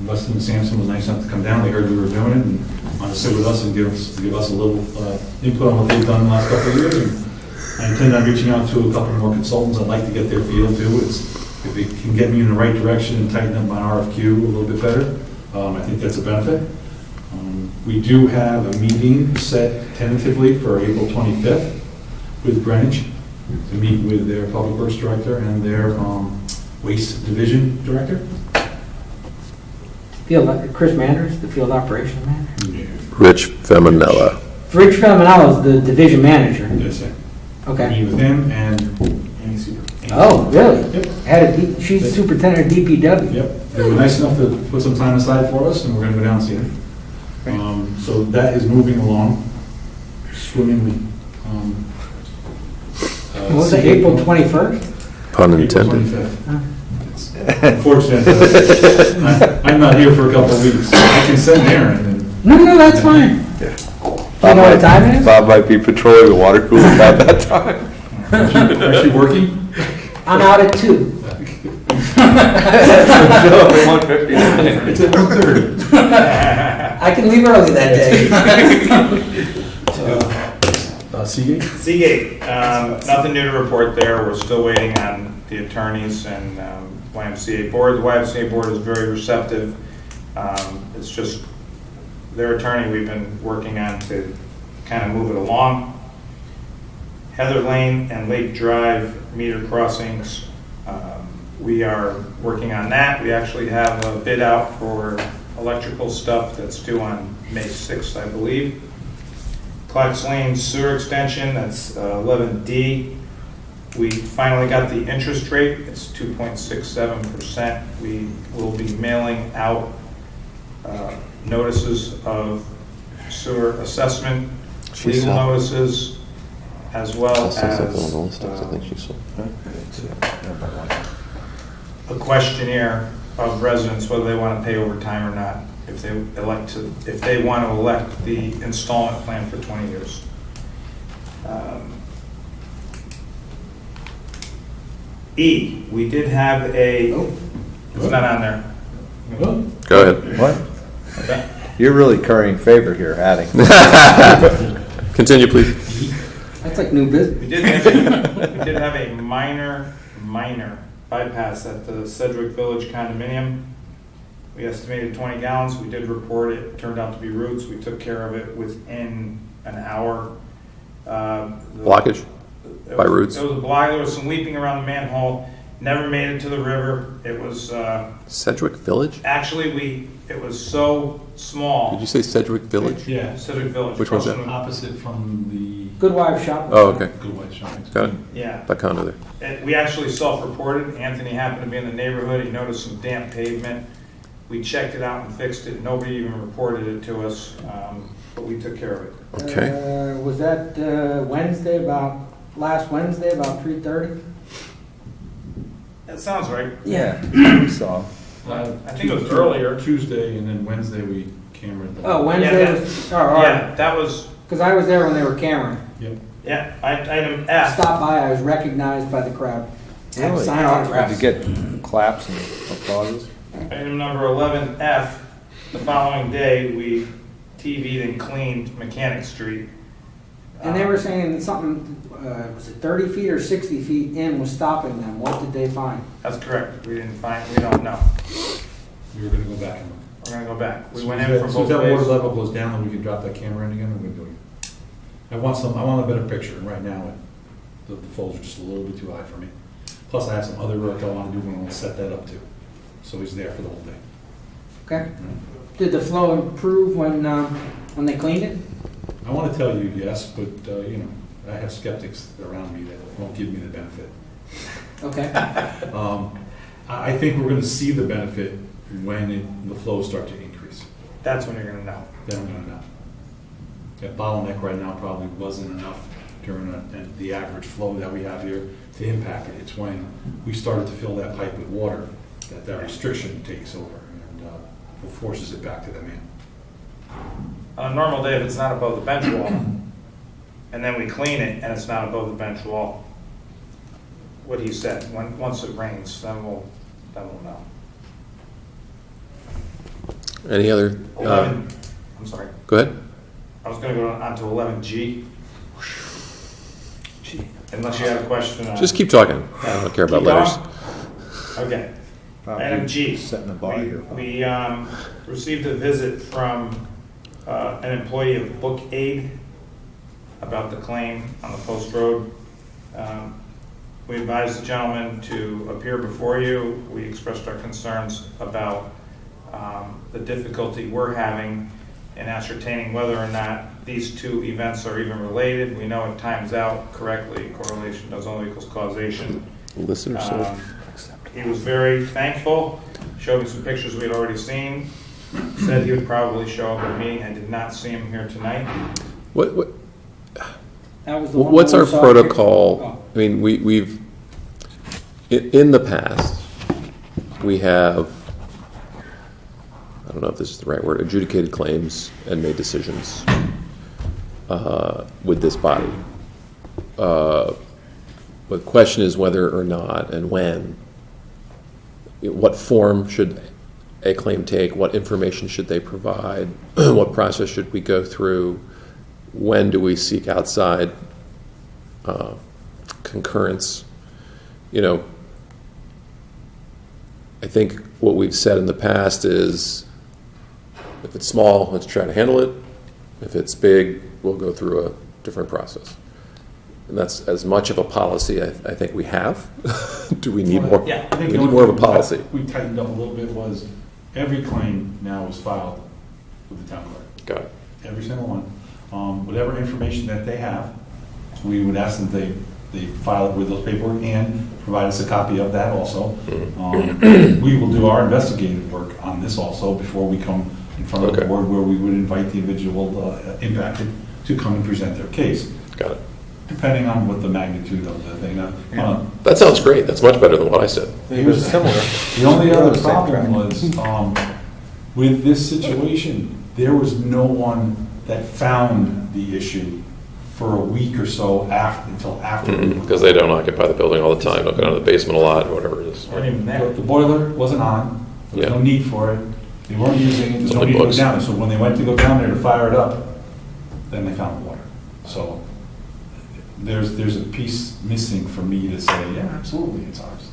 Weston and Sampson was nice enough to come down. They heard we were doing it and wanted to sit with us and give us a little input on what they've done the last couple of years. And I intend on reaching out to a couple more consultants. I'd like to get their feel too. If it can get me in the right direction and tighten up my RFQ a little bit better, I think that's a benefit. We do have a meeting set tentatively for April 25th with Greenwich to meet with their Public Works Director and their Waste Division Director.
Chris Manders, the field operations manager.
Rich Feminella.
Rich Feminella is the division manager.
Yes, sir.
Okay.
Meet with him and Amy Super.
Oh, really?
Yep.
She's superintendent of DPW.
Yep. They were nice enough to put some time aside for us, and we're going to go down and see them. So that is moving along swimmingly.
What was it, April 21st?
Pun
April
intended.
25th. Unfortunately, I'm not here for a couple of weeks. I can send Aaron and
No, that's fine. you know what time it is?
Bob might be patrolling the water cooler at that time.
Is she working?
I'm out at 2.
It's at 1:30.
I can leave early that day.
Seagate?
Seagate, nothing new to report there. We're still waiting on the attorneys and YMCA board. The YMCA board is very receptive. It's just their attorney we've been working on to kind of move it along. Heather Lane and Lake Drive meter crossings, we are working on that. We actually have a bid out for electrical stuff that's due on May 6th, I believe. Clark's Lane sewer extension, that's 11D. We finally got the interest rate. It's 2.67%. We will be mailing out notices of sewer assessment, legal notices, as well as a questionnaire of residents whether they want to pay overtime or not, if they want to elect the installment plan for 20 years. E, we did have a, it's not on there.
Go ahead.
What? You're really currying favor here, adding.
Continue, please.
That's like new business.
We did have a minor bypass at the Sedgwick Village condominium. We estimated 20 gallons. We did report it. It turned out to be roots. We took care of it within an hour.
Blockage by roots?
It was a block. There was some weeping around the manhole. Never made it to the river. It was
Sedgwick Village?
actually it was so small.
Did you say Sedgwick Village?
Yeah.
Sedgwick Village.
Which one's
across
that?
from-
Opposite from the
Good Wife Shopping.
Oh, okay.
Good White Shopping.
Got it.
Yeah.
That condo there.
We actually self-reported. Anthony happened to be in the neighborhood. He noticed some damp pavement. We checked it out and fixed it. Nobody even reported it to us, but we took care of it.
Okay.
Was that last Wednesday about 3:30?
That sounds right.
Yeah. So,
I think it was earlier.
Tuesday, and then Wednesday we cameraed the.
Oh, Wednesday
Yeah,
was, all right.
Yeah, that was,
Because I was there when they were cameraing.
Yep.
yeah, item F.
Stopped by, I was recognized by the crowd. Had to
really?
sign
Did
autographs.
you get claps and applauses?
Item number 11F, the following day, we TV'd and cleaned Mechanic Street.
And they were saying something, was it 30 feet or 60 feet in was stopping them. What did they find?
That's correct. We don't know.
We were gonna go back and look.
We're gonna go back. We
As
went
soon
in
as
from
that- as soon
both
as that water
ways.
level goes down, then we can drop that camera in again, and we're doing it. I want a better picture, and right now, the folds are just a little bit too high for me. Plus, I have some other work I wanna do, and I wanna set that up too. So he's there for the whole day.
Okay. Did the flow improve when they cleaned it?
I wanna tell you yes, but, I have skeptics around me that won't give me the benefit.
Okay.
I think we're gonna see the benefit when the flows start to increase.
That's when you're gonna know.
Then I'm gonna know. That bottleneck right now probably wasn't enough during the average flow that we have here to impact it. It's when we started to fill that pipe with water that restriction takes over and forces it back to the man.
On a normal day, if it's not above the bench wall, and then we clean it and it's not above the bench wall, what he said, once it rains, then we'll know.
Any other?
11, I'm sorry.
Go ahead.
I was gonna go on to 11G. Unless you have a question.
Just keep talking. I don't care about
Keep
letters.
going? Okay.
Bob,
Item
you
G.
Setting the bar here. Bob.
We received a visit from an employee of Book Aid about the claim on the Post Road. We advised the gentleman to appear before you. We expressed our concerns about the difficulty we're having in ascertaining whether or not these two events are even related. We know it times out correctly. Correlation does only equals causation.
Listen or so.
He was very thankful, showed me some pictures we had already seen, said he would probably show up at a meeting. I did not see him here tonight.
What,
That was the one
what's
where
our
we saw-
protocol? I mean, we've, in the past, we have, I don't know if this is the right word, adjudicated claims and made decisions. with this body. But the question is whether or not and when. What form should a claim take? What information should they provide? What process should we go through? When do we seek outside concurrence? You know, I think what we've said in the past is, if it's small, let's try to handle it. If it's big, we'll go through a different process. And that's as much of a policy I think we have. Do we need more?
Yeah, I think
We
the
need
only
more of a
thing
policy.
We tightened up a little bit was every claim now is filed with the town clerk.
Got it.
Every single one. Whatever information that they have, we would ask them they file it with those paperwork and provide us a copy of that also. We will do our investigative work on this also before we come in front of the
Okay.
board, where we would invite the individual impacted to come and present their case,
Got it.
depending on what the magnitude of the thing.
That sounds great. That's much better than what I said.
It was similar.
The only
They're
other
the same
problem
track.
was, with this situation, there was no one that found the issue for a week or so until after.
Because they don't occupy the building all the time, don't go down to the basement a lot, or whatever it is.
Weren't even there.
The boiler wasn't on, there was no
Yeah.
need for it, they weren't using it, there's
It's
no
only
need to go
books.
down there. So when they went to go down there to fire it up, then they found the water. So there's a piece missing for me to say, yeah, absolutely, it's ours.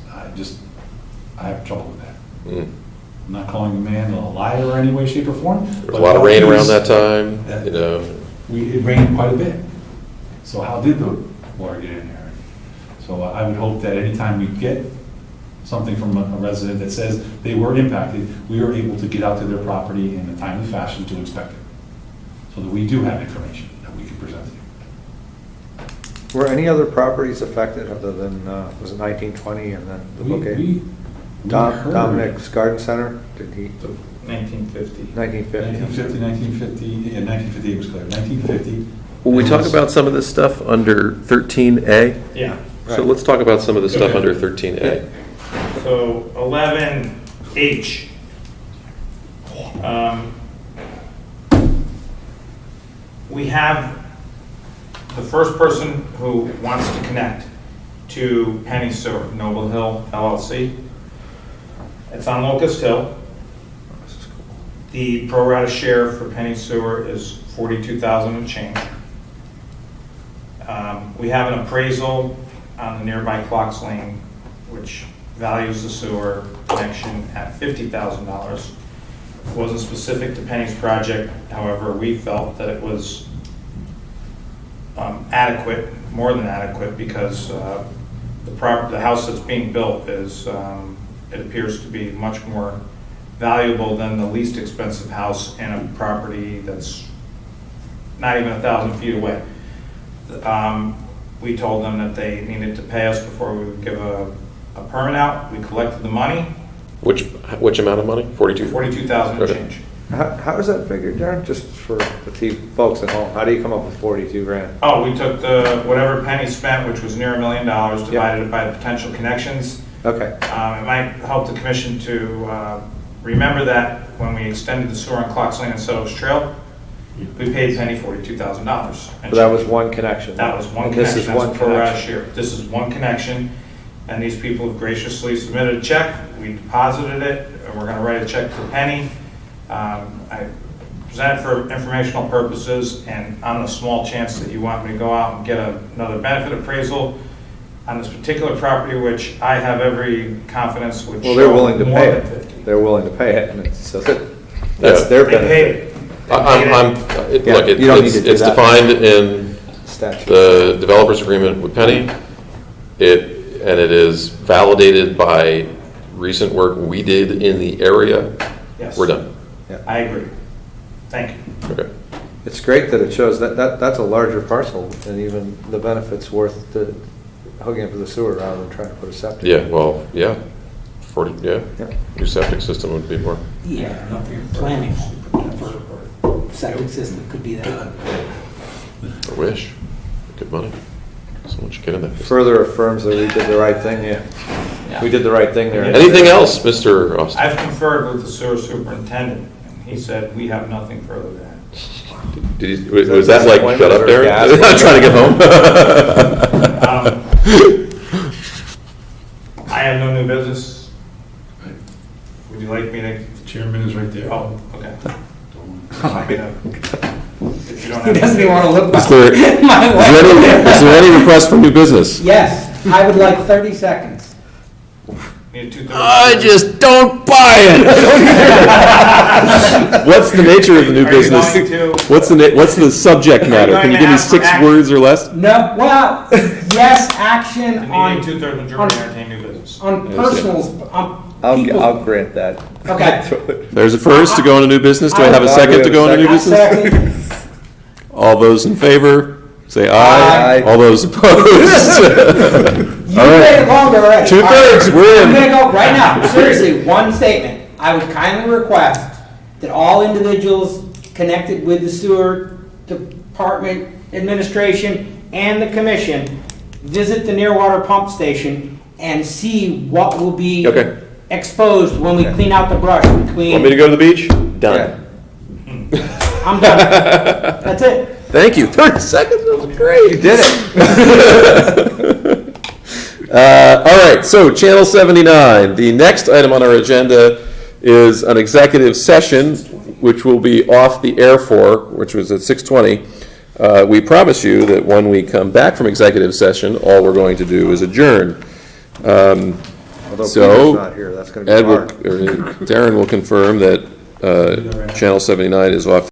I have trouble with that.
Mm.
I'm not calling the man a liar or any way, shape, or form.
There was a lot of rain around that time, you know.
It rained quite a bit. So how did the water get in there? So I would hope that anytime we get something from a resident that says they were impacted, we are able to get out to their property in a timely fashion to inspect it. So that we do have information that we can present to you.
Were any other properties affected other than, was it 1920 and then the bouquet? Dominic's Garden Center, did he,
1950.
1950?
1950 was clear, 1950.
Will we talk about some of this stuff under 13A?
Yeah.
So let's talk about some of the stuff under 13A.
So 11H. We have the first person who wants to connect to Penny Sewer, Noble Hill LLC. It's on Locust Hill. The pro rata share for Penny Sewer is $42,000 and change. We have an appraisal on the nearby Clocks Lane, which values the sewer connection at $50,000. It wasn't specific to Penny's project, however, we felt that it was adequate, more than adequate, because the house that's being built is, it appears to be much more valuable than the least expensive house in a property that's not even 1,000 feet away. We told them that they needed to pay us before we would give a permit out. We collected the money,
Which amount of money? 42?
$42,000 and
Okay.
change.
How is that figured, Darren? Just for the folks at home, how do you come up with 42 grand?
Oh, we took whatever Penny spent, which was near $1 million, divided it by the potential connections.
Okay.
It might help the commission to remember that when we extended the sewer on Clocks Lane and Sotos Trail, we paid Penny $42,000.
But that was one connection.
That was one
And
connection.
this is
That's
one
a pro rata
connection.
share. This is one connection, and these people have graciously submitted a check. We deposited it, and we're going to write a check to Penny. I present it for informational purposes, and on the small chance that you want me to go out and get another benefit appraisal on this particular property, which I have every confidence would
Well, they're
show
willing to
more
pay
than
it.
50.
They're willing to pay it, and it's, so that's
Yeah.
their
They paid
benefit.
it.
Yeah,
Look,
you don't need to do
it's
that.
defined in
Statute.
the developer's agreement with Penny. And it is validated by recent work we did in the area.
Yes.
We're done.
I agree. Thank you.
Okay.
It's great that it shows that's a larger parcel, and even the benefit's worth the hooking up to the sewer rather than trying to put a septic.
Yeah, well, yeah. 40, yeah.
Yeah.
Your septic system would be more.
Yeah, if you're planning for septic system, could be that.
I wish. Good money. Someone should get in that business.
Further affirms that we did the right thing, yeah. We did the right thing there.
Anything else, Mr. Austin?
I've conferred with the sewer superintendent, and he said, we have nothing further to add.
Was that like, shut up, Darren? I'm trying to get home.
I have no new business. Would you like me to?
The chairman is right there.
Oh, okay. If you don't
He
have.
doesn't even want to look
Is there,
my way.
is there any request for new business?
Yes, I would like 30 seconds.
Need 2/3.
I just don't buy it. What's the nature of the new
Are you
business?
going to-
What's the subject matter? Can you give me
ask for
6
action?
words or less?
No, well, yes, action
I need
on,
a 2/3 majority to entertain new business.
on personals, on people.
I'll grant that.
Okay.
There's a first to go into new business. Do I have a second to go into new business?
Second.
All those in favor, say aye.
Aye.
All those opposed?
You made it longer already.
2/3, we're
I'm
in.
gonna go right now, seriously, one statement. I would kindly request that all individuals connected with the sewer department administration and the commission visit the Nearwater pump station and see what will be
Okay.
exposed when we clean out the brush between.
Want me to go to the beach? Done.
I'm done. That's it.
Thank you. 30 seconds, that was great.
You did it.
All right, so Channel 79. The next item on our agenda is an executive session, which will be off the air for, which was at 6:20. We promise you that when we come back from executive session, all we're going to do is adjourn.
Although
So,
Peter's not here, that's going to be
Ed will,
hard.
or Darren will confirm that Channel 79 is off